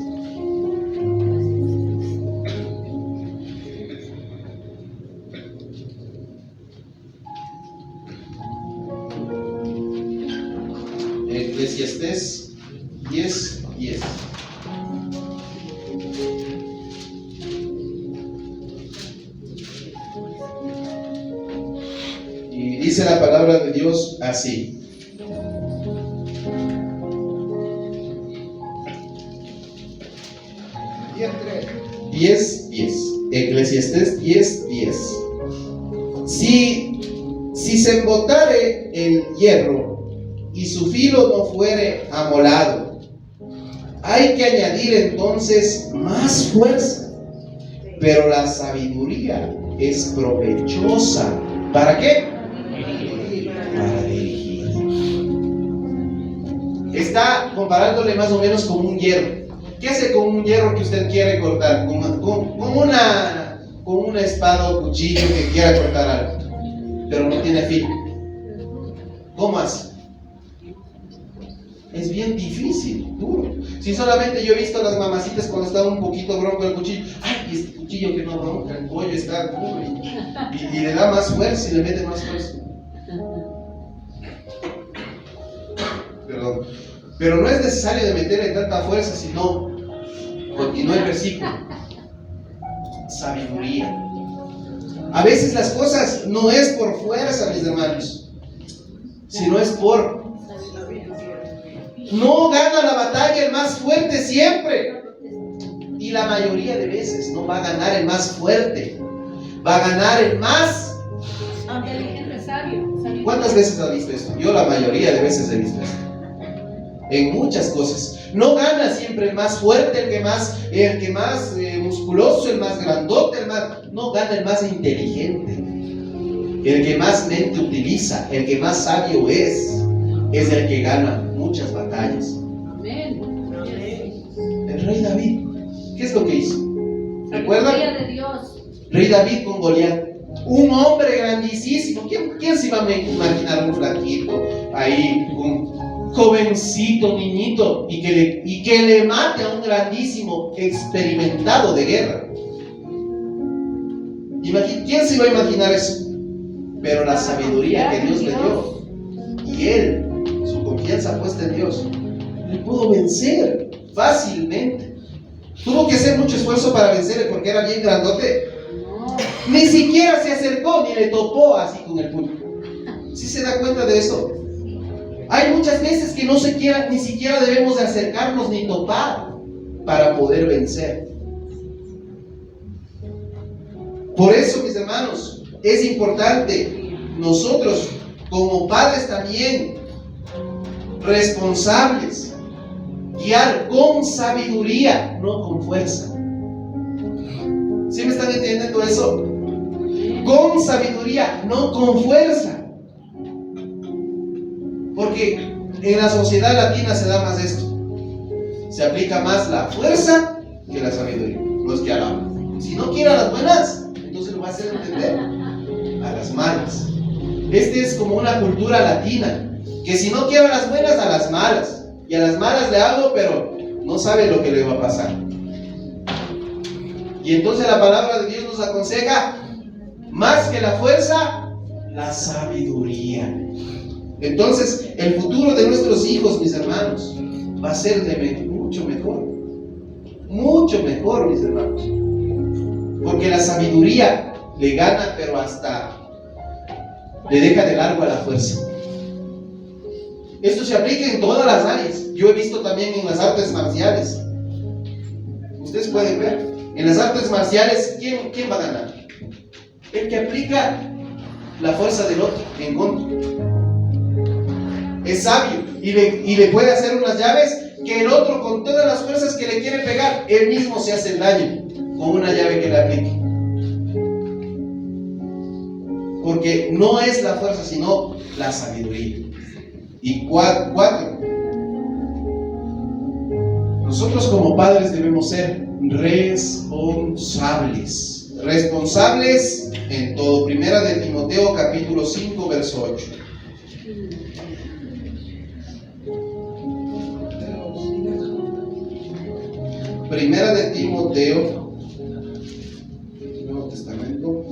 Eclesiastés 10:10. Y dice la palabra de Dios así. Eclesiastés 10:10. Si se embotare el hierro y su filo no fuere amolado, hay que añadir entonces más fuerza, pero la sabiduría es provechosa. ¿Para qué? Para dirigir. Está comparándole más o menos con un hierro. ¿Qué hace con un hierro que usted quiere cortar? Con una espada o cuchillo que quiera cortar algo, pero no tiene filo. ¿Cómo hace? Es bien difícil, duro. Si solamente yo he visto a las mamacitas cuando está un poquito bronco el cuchillo, ay, este cuchillo que no bronca, el pollo está duro y le da más fuerza y le mete más fuerza. Perdón. Pero no es necesario de meterle tanta fuerza, sino continúa el versículo. Sabiduría. A veces las cosas no es por fuerza, mis hermanos, sino es por... No gana la batalla el más fuerte siempre. Y la mayoría de veces no va a ganar el más fuerte. Va a ganar el más... ¿Cuántas veces has visto esto? Yo la mayoría de veces he visto esto. En muchas cosas. No gana siempre el más fuerte, el que más musculoso, el más grandote, no gana el más inteligente. El que más mente utiliza, el que más sabio es el que gana muchas batallas. Amén. El rey David, ¿qué es lo que hizo? ¿Recuerdan? Sabiduría de Dios. Rey David con Goliat. Un hombre grandísimo. ¿Quién se iba a imaginar un flaquito ahí, un jovencito, niñito, y que le mate a un grandísimo experimentado de guerra? ¿Quién se iba a imaginar eso? Pero la sabiduría que Dios le dio, y él, su confianza puesta en Dios, le pudo vencer fácilmente. Tuvo que hacer mucho esfuerzo para vencerle porque era bien grandote. Ni siquiera se acercó ni le topó así con el puño. ¿Sí se da cuenta de eso? Hay muchas veces que ni siquiera debemos de acercarnos ni topar para poder vencer. Por eso, mis hermanos, es importante nosotros como padres también responsables guiar con sabiduría, no con fuerza. ¿Sí me están entendiendo eso? Con sabiduría, no con fuerza. Porque en la sociedad latina se da más esto. Se aplica más la fuerza que la sabiduría. Los que alaban. Si no quiere a las buenas, entonces lo va a hacer entender a las malas. Este es como una cultura latina, que si no quiere a las buenas, a las malas. Y a las malas le hago, pero no sabe lo que le va a pasar. Y entonces la palabra de Dios nos aconseja, más que la fuerza, la sabiduría. Entonces, el futuro de nuestros hijos, mis hermanos, va a ser mucho mejor. Mucho mejor, mis hermanos. Porque la sabiduría le gana, pero hasta le deja de largo a la fuerza. Esto se aplica en todas las áreas. Yo he visto también en las artes marciales. Ustedes pueden ver. En las artes marciales, ¿quién va a ganar? El que aplica la fuerza del otro en contra. Es sabio y le puede hacer unas llaves que el otro, con todas las fuerzas que le quiere pegar, él mismo se hace el daño con una llave que le aplique. Porque no es la fuerza, sino la sabiduría. Y cuatro, nosotros como padres debemos ser responsables. Responsables en todo. Primera de Timoteo capítulo 5 verso 8. Primera de Timoteo, Nuevo Testamento.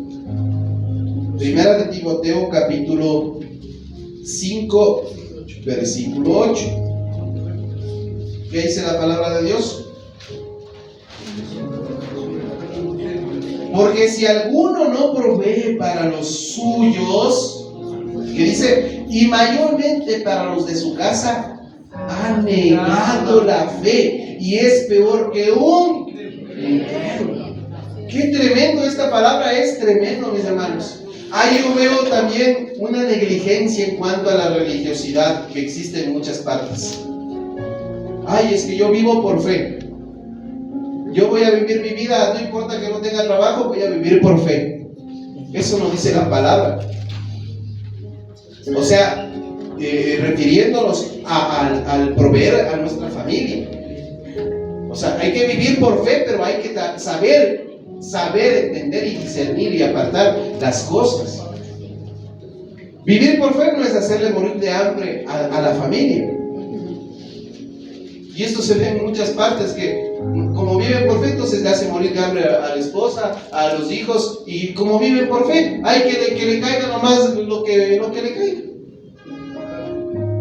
Primera de Timoteo capítulo 5 versículo 8. ¿Qué dice la palabra de Dios? Porque si alguno no provee para los suyos, que dice, y mayormente para los de su casa, ha negado la fe y es peor que un incrédulo. Qué tremendo, esta palabra es tremendo, mis hermanos. Ahí yo veo también una negligencia en cuanto a la religiosidad que existe en muchas partes. Ay, es que yo vivo por fe. Yo voy a vivir mi vida, no importa que no tenga trabajo, voy a vivir por fe. Eso nos dice la palabra. O sea, refiriéndonos al proveer a nuestra familia. O sea, hay que vivir por fe, pero hay que saber entender y discernir y apartar las cosas. Vivir por fe no es hacerle morir de hambre a la familia. Y esto se ve en muchas partes, que como viven por fe, entonces le hace morir de hambre a la esposa, a los hijos, y como viven por fe, hay que le caiga nomás lo que le caiga.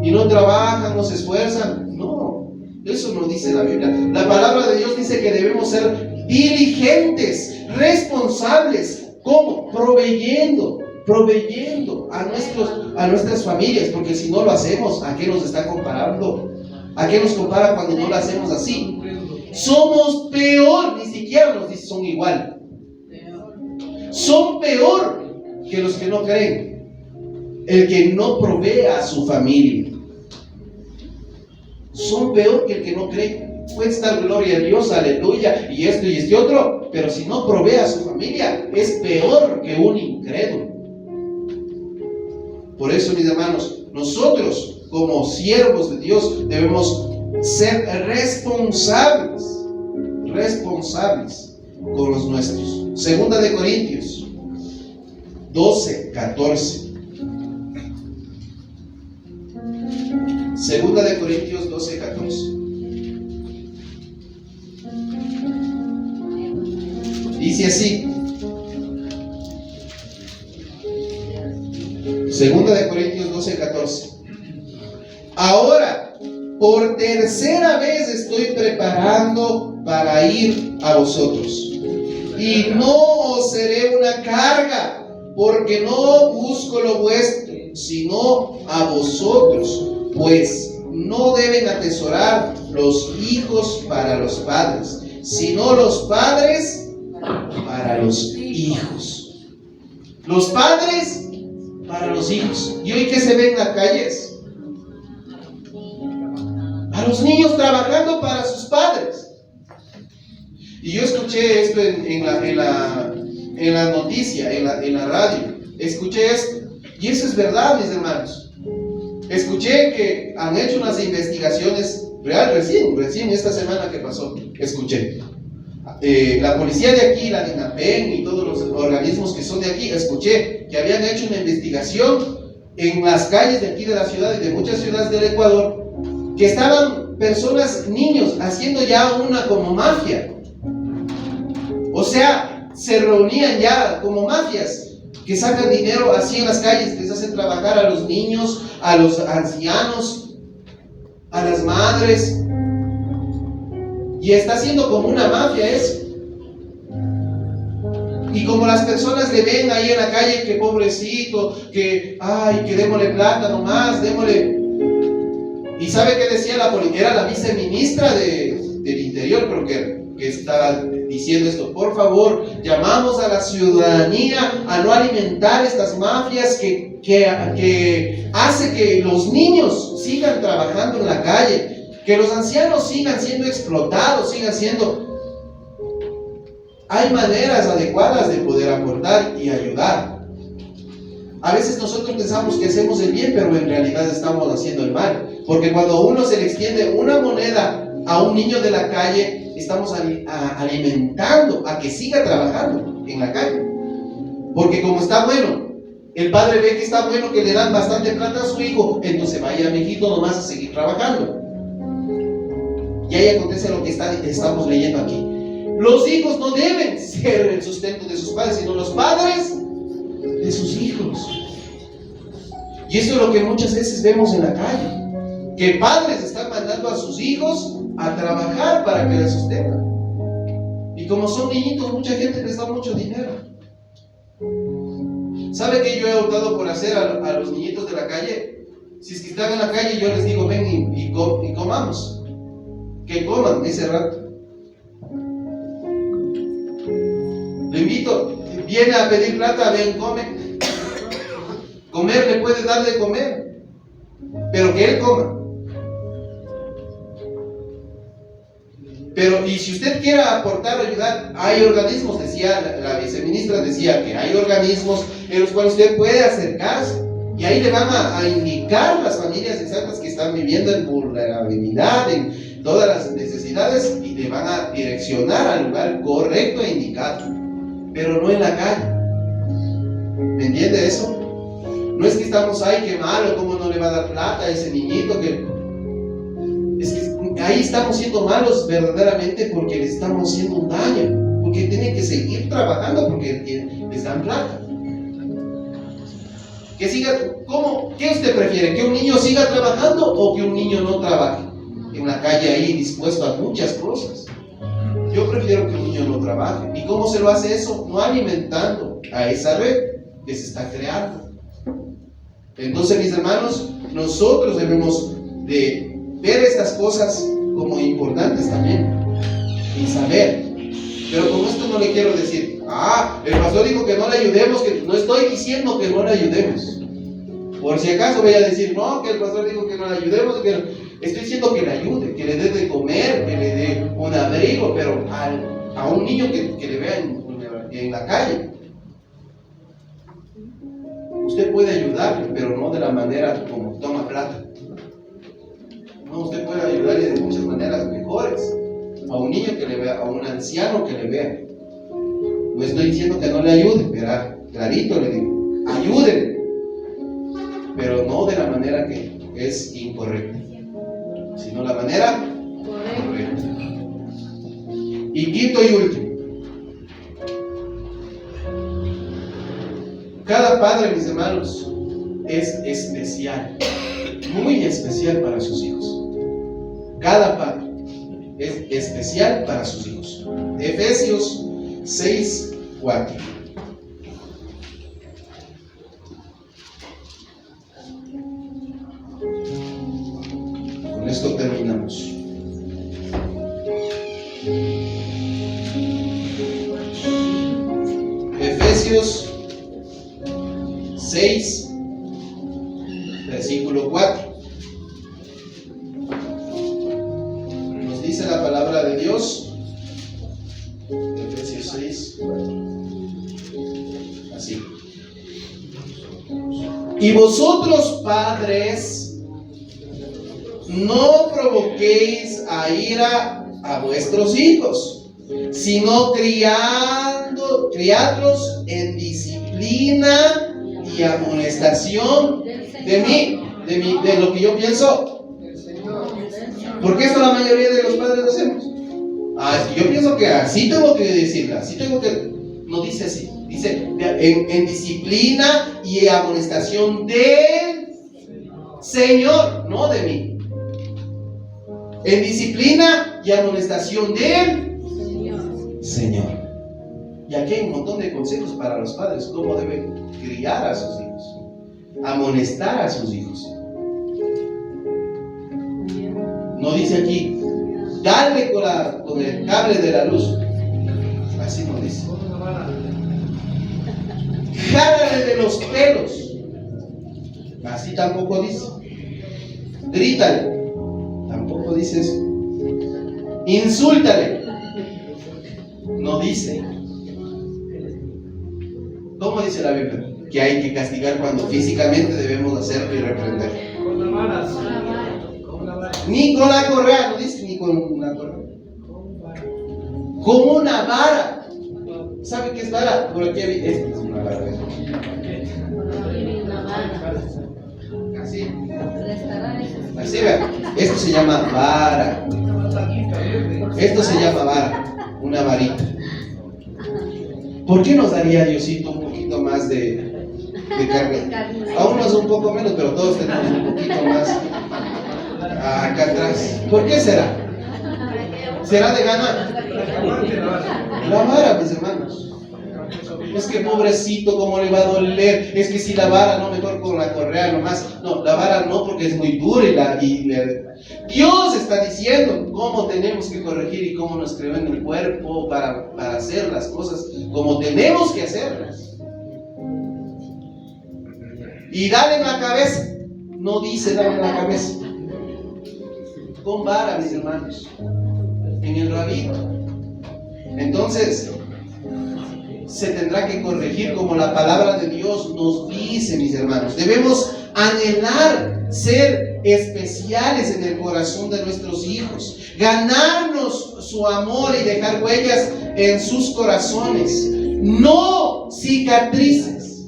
Y no trabajan, no se esfuerzan. No, eso no dice la Biblia. La palabra de Dios dice que debemos ser diligentes, responsables. ¿Cómo? Proveyendo a nuestras familias, porque si no lo hacemos, ¿a qué nos está comparando? ¿A qué nos compara cuando no lo hacemos así? Somos peor, ni siquiera nos dice son igual. Son peor que los que no creen. El que no provee a su familia. Son peor que el que no cree. Puede estar gloria a Dios, aleluya, y esto y este otro, pero si no provee a su familia, es peor que un incrédulo. Por eso, mis hermanos, nosotros como siervos de Dios debemos ser responsables con los nuestros. Segunda de Corintios 12:14. Segunda de Corintios 12:14. Dice así. Segunda de Corintios 12:14. Ahora, por tercera vez estoy preparando para ir a vosotros. Y no os seré una carga, porque no busco lo vuestro, sino a vosotros. Pues no deben atesorar los hijos para los padres, sino los padres para los hijos. Los padres para los hijos. ¿Y hoy qué se ve en las calles? A los niños trabajando para sus padres. Y yo escuché esto en la noticia, en la radio. Escuché esto. Y eso es verdad, mis hermanos. Escuché que han hecho unas investigaciones recién esta semana que pasó. Escuché. La policía de aquí, la DINAPEN y todos los organismos que son de aquí, escuché que habían hecho una investigación en las calles de aquí de la ciudad y de muchas ciudades del Ecuador, que estaban personas, niños, haciendo ya una como mafia. O sea, se reunían ya como mafias, que sacan dinero así en las calles, les hacen trabajar a los niños, a los ancianos, a las madres. Y está siendo como una mafia eso. Y como las personas le ven ahí en la calle, que pobrecito, que démosle plata nomás, démosle. ¿Y sabe qué decía la policía? Era la viceministra del Interior, creo que estaba diciendo esto. Por favor, llamamos a la ciudadanía a no alimentar estas mafias que hace que los niños sigan trabajando en la calle, que los ancianos sigan siendo explotados, sigan siendo. Hay maneras adecuadas de poder aportar y ayudar. A veces nosotros pensamos que hacemos el bien, pero en realidad estamos haciendo el mal. Porque cuando a uno se le extiende una moneda a un niño de la calle, estamos alimentando a que siga trabajando en la calle. Porque como está bueno, el padre ve que está bueno, que le dan bastante plata a su hijo, entonces vaya, mijito, nomás a seguir trabajando. Y ahí acontece lo que estamos leyendo aquí. Los hijos no deben ser el sustento de sus padres, sino los padres de sus hijos. Y eso es lo que muchas veces vemos en la calle, que padres están mandando a sus hijos a trabajar para que les sustentan. Y como son niñitos, mucha gente les da mucho dinero. ¿Sabe qué yo he optado por hacer a los niñitos de la calle? Si es que están en la calle, yo les digo, ven y comamos. Que coman ese rato. Le invito, viene a pedir plata, ven, come. Comer le puede dar de comer, pero que él coma. Pero, y si usted quiere aportar, ayudar, hay organismos, decía la viceministra, decía que hay organismos en los cuales usted puede acercarse, y ahí le van a indicar las familias exactas que están viviendo en vulnerabilidad, en todas las necesidades, y le van a direccionar al lugar correcto e indicado, pero no en la calle. ¿Me entiende eso? No es que estamos, qué malo, cómo no le va a dar plata a ese niñito, es que ahí estamos siendo malos verdaderamente, porque les estamos haciendo un daño, porque tienen que seguir trabajando porque les dan plata. Que siga, ¿qué usted prefiere? ¿Que un niño siga trabajando o que un niño no trabaje en la calle ahí dispuesto a muchas cosas? Yo prefiero que un niño no trabaje. ¿Y cómo se lo hace eso? No alimentando a esa red que se está creando. Entonces, mis hermanos, nosotros debemos de ver estas cosas como importantes también y saber. Pero con esto no le quiero decir, el pastor dijo que no le ayudemos, que no estoy diciendo que no le ayudemos. Por si acaso voy a decir, no, que el pastor dijo que no le ayudemos, estoy diciendo que le ayude, que le dé de comer, que le dé un abrigo, pero a un niño que le vea en la calle. Usted puede ayudarle, pero no de la manera como toma plata. No, usted puede ayudarle de muchas maneras mejores. A un niño que le vea, a un anciano que le vea. No estoy diciendo que no le ayude, pero clarito le digo, ayúdenle, pero no de la manera que es incorrecta, sino la manera correcta. Y quinto y último, cada padre, mis hermanos, es especial, muy especial para sus hijos. Cada padre es especial para sus hijos. Efesios 6:4. Con esto terminamos. Efesios 6, versículo 4. Nos dice la palabra de Dios, Efesios 6, 4. Así. Y vosotros, padres, no provoquéis a ira a vuestros hijos, sino criadlos en disciplina y amonestación de lo que yo pienso. Porque eso la mayoría de los padres lo hacemos. Yo pienso que así tengo que decirla, así tengo que. No dice así, dice en disciplina y amonestación del Señor, no de mí. En disciplina y amonestación del Señor. Y aquí hay un montón de consejos para los padres, cómo deben criar a sus hijos, amonestar a sus hijos. No dice aquí, dale con el cable de la luz. Así no dice. Jálale de los pelos. Así tampoco dice. Grítale. Tampoco dice eso. Insúltale. No dice. ¿Cómo dice la Biblia? Que hay que castigar cuando físicamente debemos hacerlo y reprender. Con la vara. Ni con la correa, no dice ni con una correa. Con una vara. ¿Sabe qué es vara? Por aquí esta es una vara. Así. Así vean. Esto se llama vara. Esto se llama vara. Una varita. ¿Por qué nos daría Diosito un poquito más de carne? A unos un poco menos, pero todos tenemos un poquito más acá atrás. ¿Por qué será? ¿Será de gana? La vara, mis hermanos. Es que pobrecito, ¿cómo le va a doler? Es que si la vara, no, mejor con la correa nomás. No, la vara no, porque es muy dura Dios está diciendo cómo tenemos que corregir y cómo nos creó en el cuerpo para hacer las cosas como tenemos que hacerlas. Y dale en la cabeza. No dice dale en la cabeza. Con vara, mis hermanos. En el rabito. Entonces, se tendrá que corregir como la palabra de Dios nos dice, mis hermanos. Debemos anhelar ser especiales en el corazón de nuestros hijos, ganarnos su amor y dejar huellas en sus corazones, no cicatrices.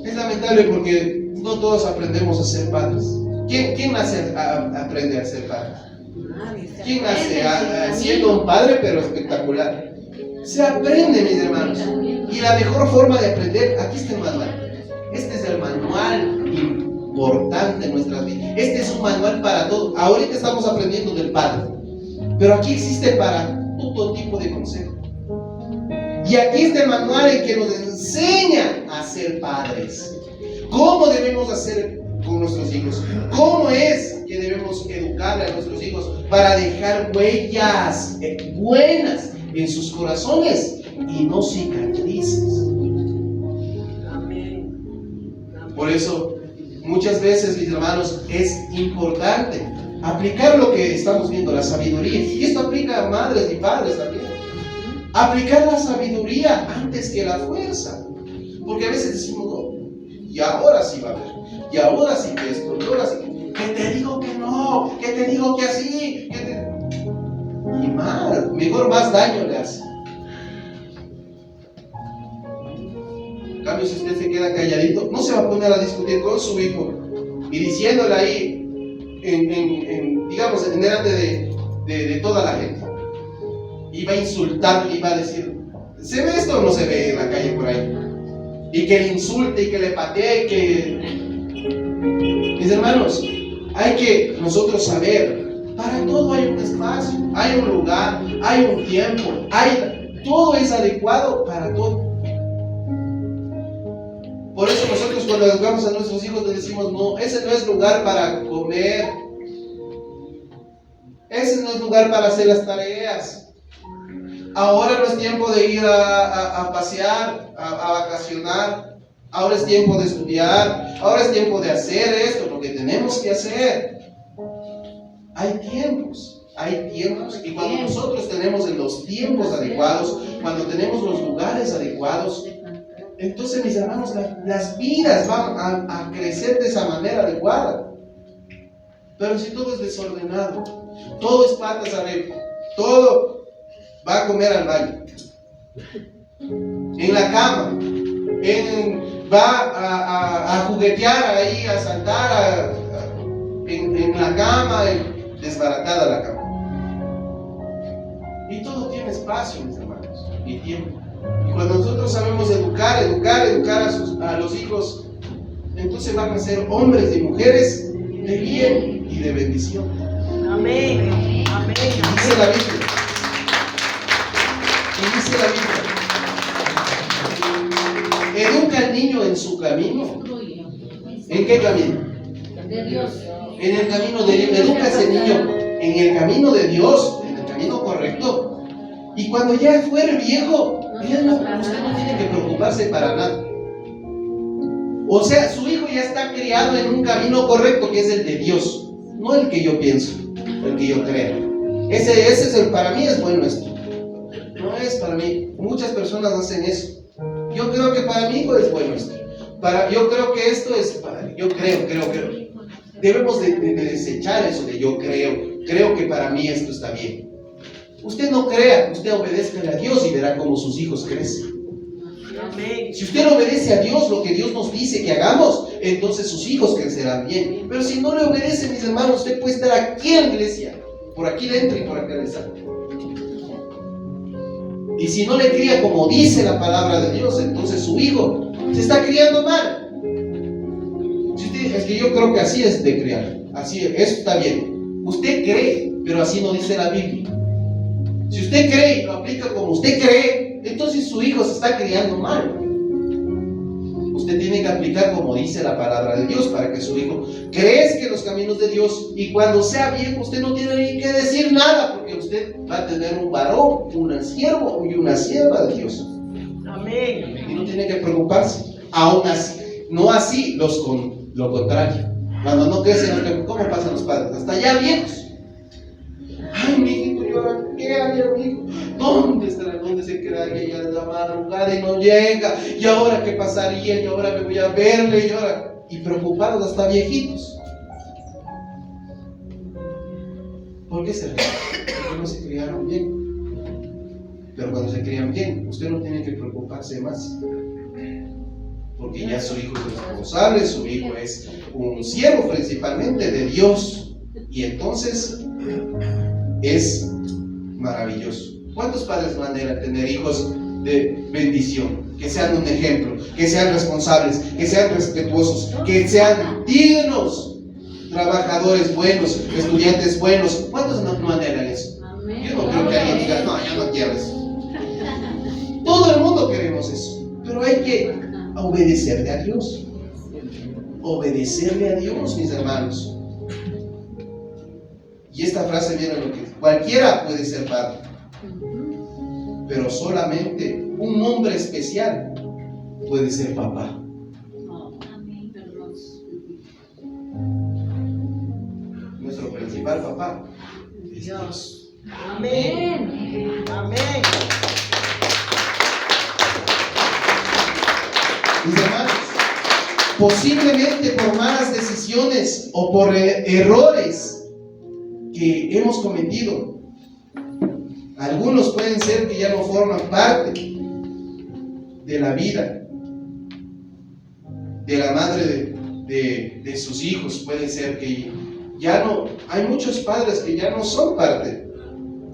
Es lamentable porque no todos aprendemos a ser padres. ¿Quién aprende a ser padre? ¿Quién nace siendo un padre pero espectacular? Se aprende, mis hermanos. Y la mejor forma de aprender, aquí está el manual. Este es el manual importante en nuestras vidas. Este es un manual para todos. Ahorita estamos aprendiendo del padre, pero aquí existe para todo tipo de consejos. Y aquí está el manual en que nos enseña a ser padres. ¿Cómo debemos hacer con nuestros hijos? ¿Cómo es que debemos educar a nuestros hijos para dejar huellas buenas en sus corazones y no cicatrices? Amén. Por eso, muchas veces, mis hermanos, es importante aplicar lo que estamos viendo, la sabiduría. Y esto aplica a madres y padres también. Aplicar la sabiduría antes que la fuerza. Porque a veces decimos, no, y ahora sí va a haber. Y ahora sí que esto, y ahora sí que te digo que no, que te digo que así, y mal, mejor más daño le hace. cambio, si usted se queda calladito, no se va a poner a discutir con su hijo y diciéndole ahí, digamos, en delante de toda la gente. Y va a insultar y va a decir, ¿se ve esto o no se ve en la calle por ahí? Y que le insulte y que le patee, Mis hermanos, hay que nosotros saber, para todo hay un espacio, hay un lugar, hay un tiempo, todo es adecuado para todo. Por eso nosotros cuando educamos a nuestros hijos les decimos, no, ese no es lugar para comer, ese no es lugar para hacer las tareas. Ahora no es tiempo de ir a pasear, a vacacionar. Ahora es tiempo de estudiar. Ahora es tiempo de hacer esto, lo que tenemos que hacer. Hay tiempos. Y cuando nosotros tenemos en los tiempos adecuados, cuando tenemos los lugares adecuados, entonces, mis hermanos, las vidas van a crecer de esa manera adecuada. Pero si todo es desordenado, todo es patas arriba, todo va a comer al baño, en la cama, va a juguetear ahí, a saltar en la cama, desbaratada la cama. Y todo tiene espacio, mis hermanos, y tiempo. Y cuando nosotros sabemos educar a los hijos, entonces van a ser hombres y mujeres de bien y de bendición. Amén. Amén. Dice la Biblia. Educa al niño en su camino. ¿En qué camino? De Dios. En el camino de Dios. Educa a ese niño en el camino de Dios, en el camino correcto. Y cuando ya fuere viejo, usted no tiene que preocuparse para nada. O sea, su hijo ya está criado en un camino correcto, que es el de Dios, no el que yo pienso, el que yo creo. Ese es para mí es bueno esto. No es para mí. Muchas personas hacen eso. Yo creo que para mi hijo es bueno esto. Yo creo que esto es para. Yo creo. Debemos de desechar eso de yo creo que para mí esto está bien. Usted no crea, usted obedezca a Dios y verá cómo sus hijos crecen. Amén. Si usted obedece a Dios, lo que Dios nos dice que hagamos, entonces sus hijos crecerán bien. Pero si no le obedece, mis hermanos, usted puede estar aquí en la iglesia, por aquí le entra y por acá le sale. Y si no le cría como dice la palabra de Dios, entonces su hijo se está criando mal. Es que yo creo que así es de criar. Así es, eso está bien. Usted cree, pero así no dice la Biblia. Si usted cree y lo aplica como usted cree, entonces su hijo se está criando mal. Usted tiene que aplicar como dice la palabra de Dios para que su hijo crezca en los caminos de Dios, y cuando sea viejo usted no tiene ni que decir nada, porque usted va a tener un varón, un siervo y una sierva de Dios. Amén. Y no tiene que preocuparse. Aún así, no así lo contrario. Cuando no crecen, ¿cómo pasan los padres? Hasta ya viejos. Ay, mi hijito llora. ¿Qué haría mi hijo? ¿Dónde estará? ¿Dónde se quedaría ya de la madrugada y no llega? ¿Y ahora qué pasaría? ¿Y ahora me voy a verle? Y preocupados hasta viejitos. ¿Por qué será? Porque no se criaron bien. Pero cuando se crían bien, usted no tiene que preocuparse más. Porque ya su hijo es responsable, su hijo es un siervo principalmente de Dios. Y entonces es maravilloso. ¿Cuántos padres van a tener hijos de bendición? Que sean un ejemplo, que sean responsables, que sean respetuosos, que sean dignos, trabajadores buenos, estudiantes buenos. ¿Cuántos no anhelan eso? Yo no creo que alguien diga, no, yo no quiero eso. Todo el mundo queremos eso, pero hay que obedecerle a Dios. Obedecerle a Dios, mis hermanos. Y esta frase viene a lo que cualquiera puede ser padre, pero solamente un hombre especial puede ser papá. Nuestro principal papá es Dios. Amén. Amén. Mis hermanos, posiblemente por malas decisiones o por errores que hemos cometido, algunos pueden ser que ya no forman parte de la vida de la madre de sus hijos. Puede ser que ya no, hay muchos padres que ya no son parte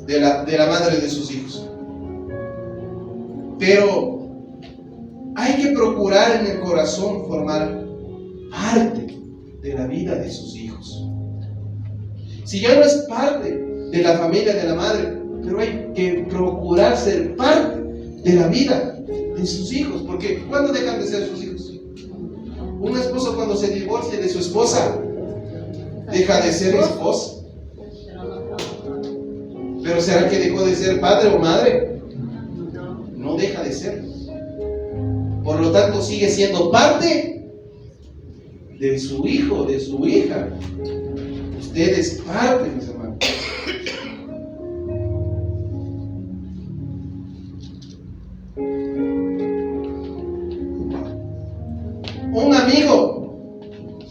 de la madre de sus hijos. Pero hay que procurar en el corazón formar parte de la vida de sus hijos. Si ya no es parte de la familia de la madre, pero hay que procurar ser parte de la vida de sus hijos, porque ¿cuándo dejan de ser sus hijos? Un esposo cuando se divorcia de su esposa, deja de ser esposa. Pero ¿será que dejó de ser padre o madre? No deja de ser. Por lo tanto, sigue siendo parte de su hijo, de su hija. Usted es parte, mis hermanos. Un amigo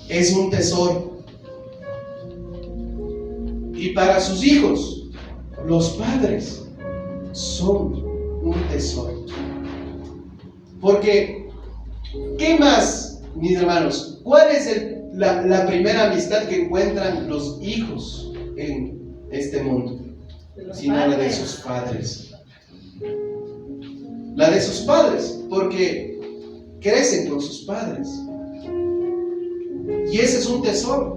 es un tesoro. Y para sus hijos, los padres son un tesoro. Porque, ¿qué más, mis hermanos? ¿Cuál es la primera amistad que encuentran los hijos en este mundo? Sino la de sus padres. La de sus padres, porque crecen con sus padres. Y ese es un tesoro,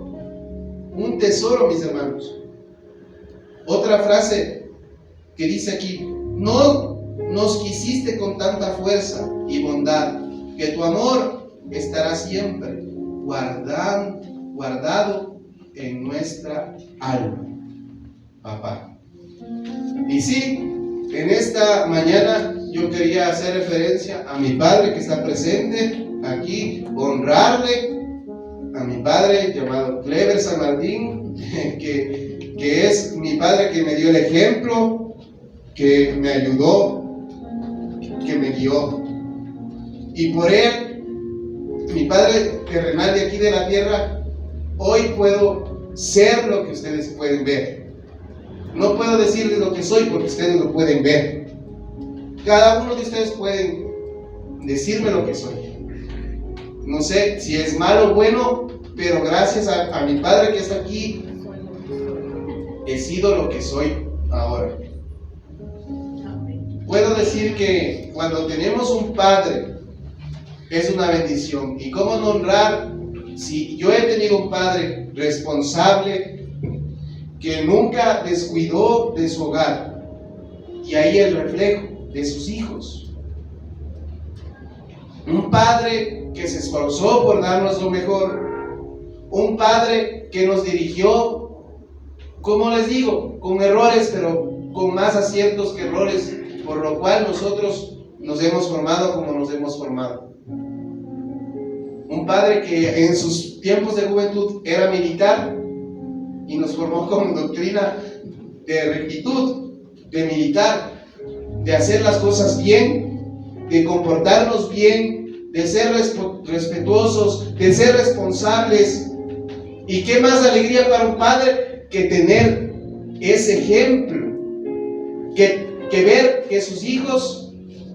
mis hermanos. Otra frase que dice aquí: no nos quisiste con tanta fuerza y bondad, que tu amor estará siempre guardado en nuestra alma, papá. Y sí, en esta mañana yo quería hacer referencia a mi padre que está presente aquí, honrarle a mi padre llamado Clever San Martín, que es mi padre que me dio el ejemplo, que me ayudó, que me guió. Y por él, mi padre terrenal de aquí de la tierra, hoy puedo ser lo que ustedes pueden ver. No puedo decirles lo que soy porque ustedes lo pueden ver. Cada uno de ustedes pueden decirme lo que soy. No sé si es malo o bueno, pero gracias a mi padre que está aquí, he sido lo que soy ahora. Puedo decir que cuando tenemos un padre, es una bendición. ¿Y cómo no honrar si yo he tenido un padre responsable que nunca descuidó de su hogar? Y ahí el reflejo de sus hijos. Un padre que se esforzó por darnos lo mejor. Un padre que nos dirigió, como les digo, con errores, pero con más aciertos que errores, por lo cual nosotros nos hemos formado como nos hemos formado. Un padre que en sus tiempos de juventud era militar y nos formó con doctrina de rectitud, de militar, de hacer las cosas bien, de comportarnos bien, de ser respetuosos, de ser responsables. Y qué más alegría para un padre que tener ese ejemplo, que ver que sus hijos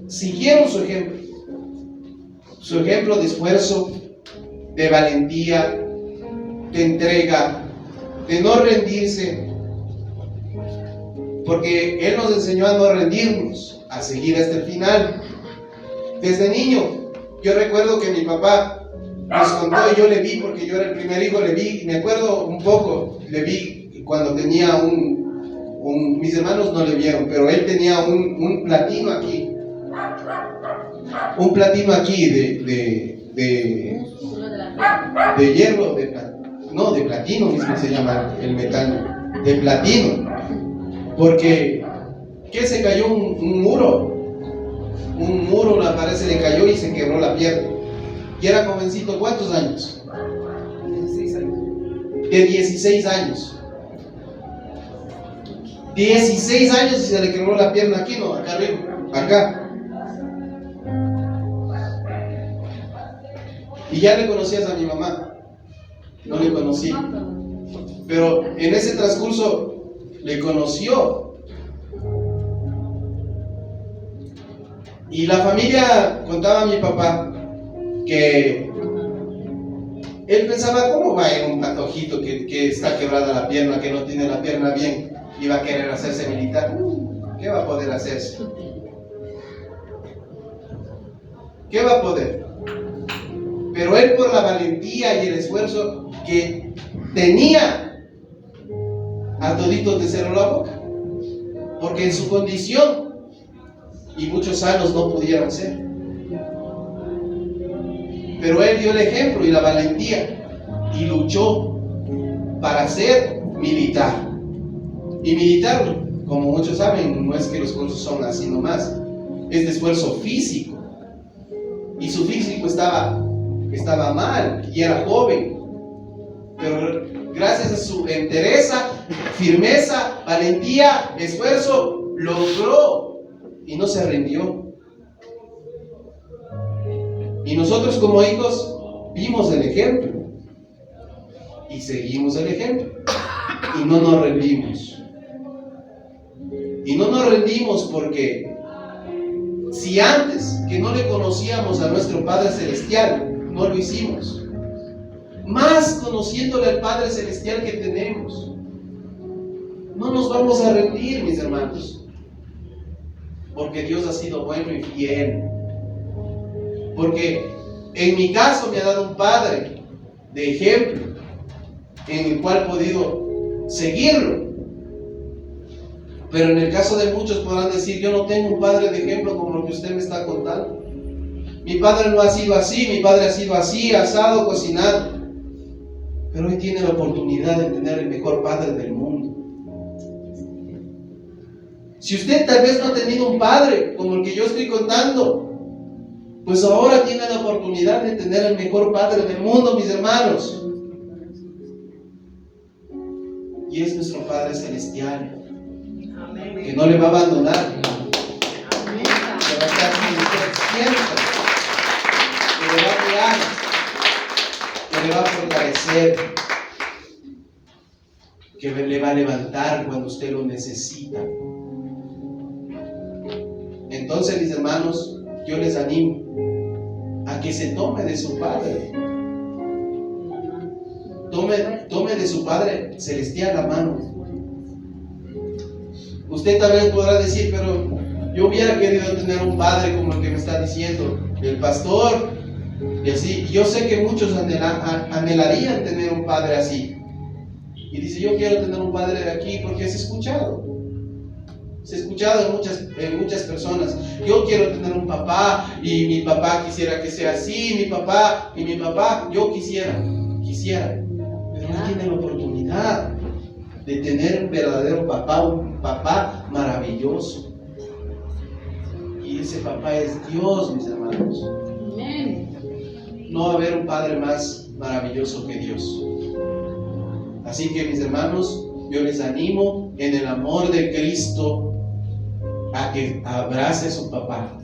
siguieron su ejemplo de esfuerzo, de valentía, de entrega, de no rendirse, porque Él nos enseñó a no rendirnos, a seguir hasta el final. Desde niño, yo recuerdo que mi papá nos contó, y yo le vi, porque yo era el primer hijo, le vi, me acuerdo un poco, le vi cuando tenía mis hermanos no le vieron, pero él tenía un platino aquí, de hierro, de platino mismo se llama el metal, de platino, porque que se cayó un muro, la pared se le cayó y se quebró la pierna, y era jovencito. ¿Cuántos años? 16 años. De 16 años. 16 años y se le quebró la pierna aquí, no, acá arriba, acá. Y ya le conocías a mi mamá. No le conocí, pero en ese transcurso le conoció. Y la familia, contaba a mi papá, que él pensaba, ¿cómo va a ir un patojito que está quebrada la pierna, que no tiene la pierna bien, y va a querer hacerse militar? ¿Qué va a poder hacerse? ¿Qué va a poder? Pero él, por la valentía y el esfuerzo que tenía, a toditos le cerró la boca, porque en su condición, y muchos sanos no pudieron ser. Pero él dio el ejemplo y la valentía y luchó para ser militar. Y militar, como muchos saben, no es que los cursos son así nomás, es de esfuerzo físico. Y su físico estaba mal y era joven. Pero gracias a su entereza, firmeza, valentía, esfuerzo, logró y no se rindió. Y nosotros como hijos vimos el ejemplo y seguimos el ejemplo y no nos rendimos. Y no nos rendimos porque si antes que no le conocíamos a nuestro Padre Celestial, no lo hicimos, más conociéndole al Padre Celestial que tenemos, no nos vamos a rendir, mis hermanos, porque Dios ha sido bueno y fiel. Porque en mi caso me ha dado un padre de ejemplo en el cual he podido seguirlo. Pero en el caso de muchos podrán decir, yo no tengo un padre de ejemplo como lo que usted me está contando. Mi padre no ha sido así, mi padre ha sido así, asado, cocinado. Pero hoy tiene la oportunidad de tener el mejor padre del mundo. Si usted tal vez no ha tenido un padre como el que yo estoy contando, pues ahora tiene la oportunidad de tener el mejor padre del mundo, mis hermanos. Y es nuestro Padre Celestial, que no le va a abandonar, que va a estar siempre, que le va a guiar, que le va a fortalecer, que le va a levantar cuando usted lo necesita. Entonces, mis hermanos, yo les animo a que se tome de su Padre. Tome de su Padre Celestial la mano. Usted tal vez podrá decir, pero yo hubiera querido tener un padre como el que me está diciendo el pastor. Y así, yo sé que muchos anhelarían tener un padre así. Y dice, yo quiero tener un padre de aquí porque es escuchado. Se ha escuchado en muchas personas. Yo quiero tener un papá y mi papá quisiera que sea así, mi papá, yo quisiera, pero no tiene la oportunidad de tener un verdadero papá, un papá maravilloso. Y ese papá es Dios, mis hermanos. No va a haber un padre más maravilloso que Dios. Así que, mis hermanos, yo les animo en el amor de Cristo a que abrace a su papá,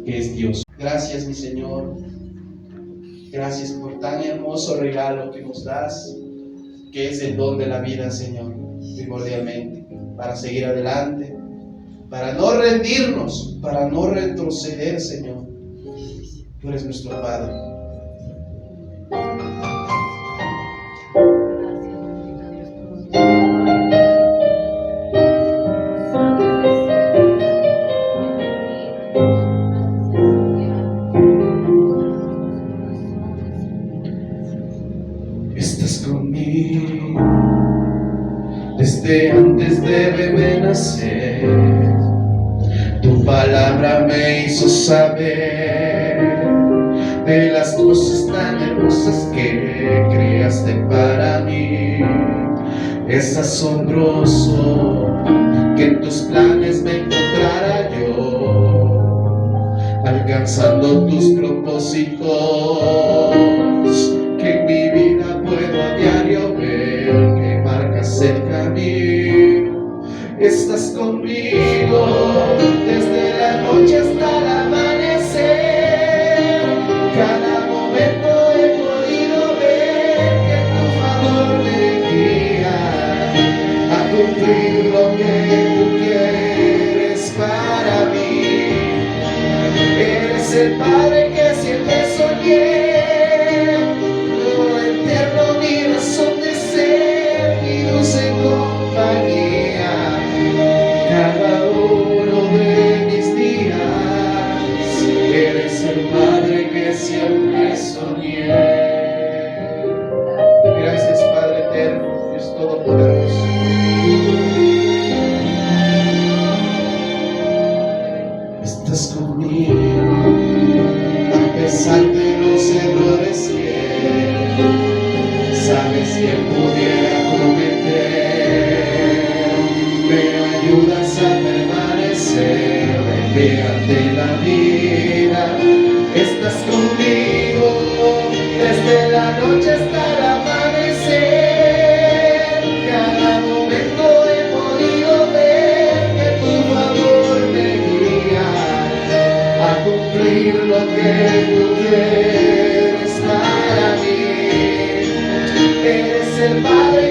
que es Dios. Gracias, mi Señor. Gracias por tan hermoso regalo que nos das, que es el don de la vida, Señor, primordialmente, para seguir adelante, para no rendirnos, para no retroceder, Señor. Tú eres nuestro Padre. Desde antes de bebé nacer, tu palabra me hizo saber de las cosas tan hermosas que creaste para mí. Es asombroso que en tus planes me encontrara yo, alcanzando tus propósitos, que en mi vida puedo a diario ver que marcas el camino. Estás conmigo desde la noche hasta el amanecer. Cada momento he podido ver que tu favor me guía a cumplir lo que tú quieres para mí. Eres el Padre que siempre soñé, de la vida, estás conmigo desde la noche hasta el amanecer. Cada momento he podido ver que tu favor me guía a cumplir lo que tú quieres para mí. Eres el Padre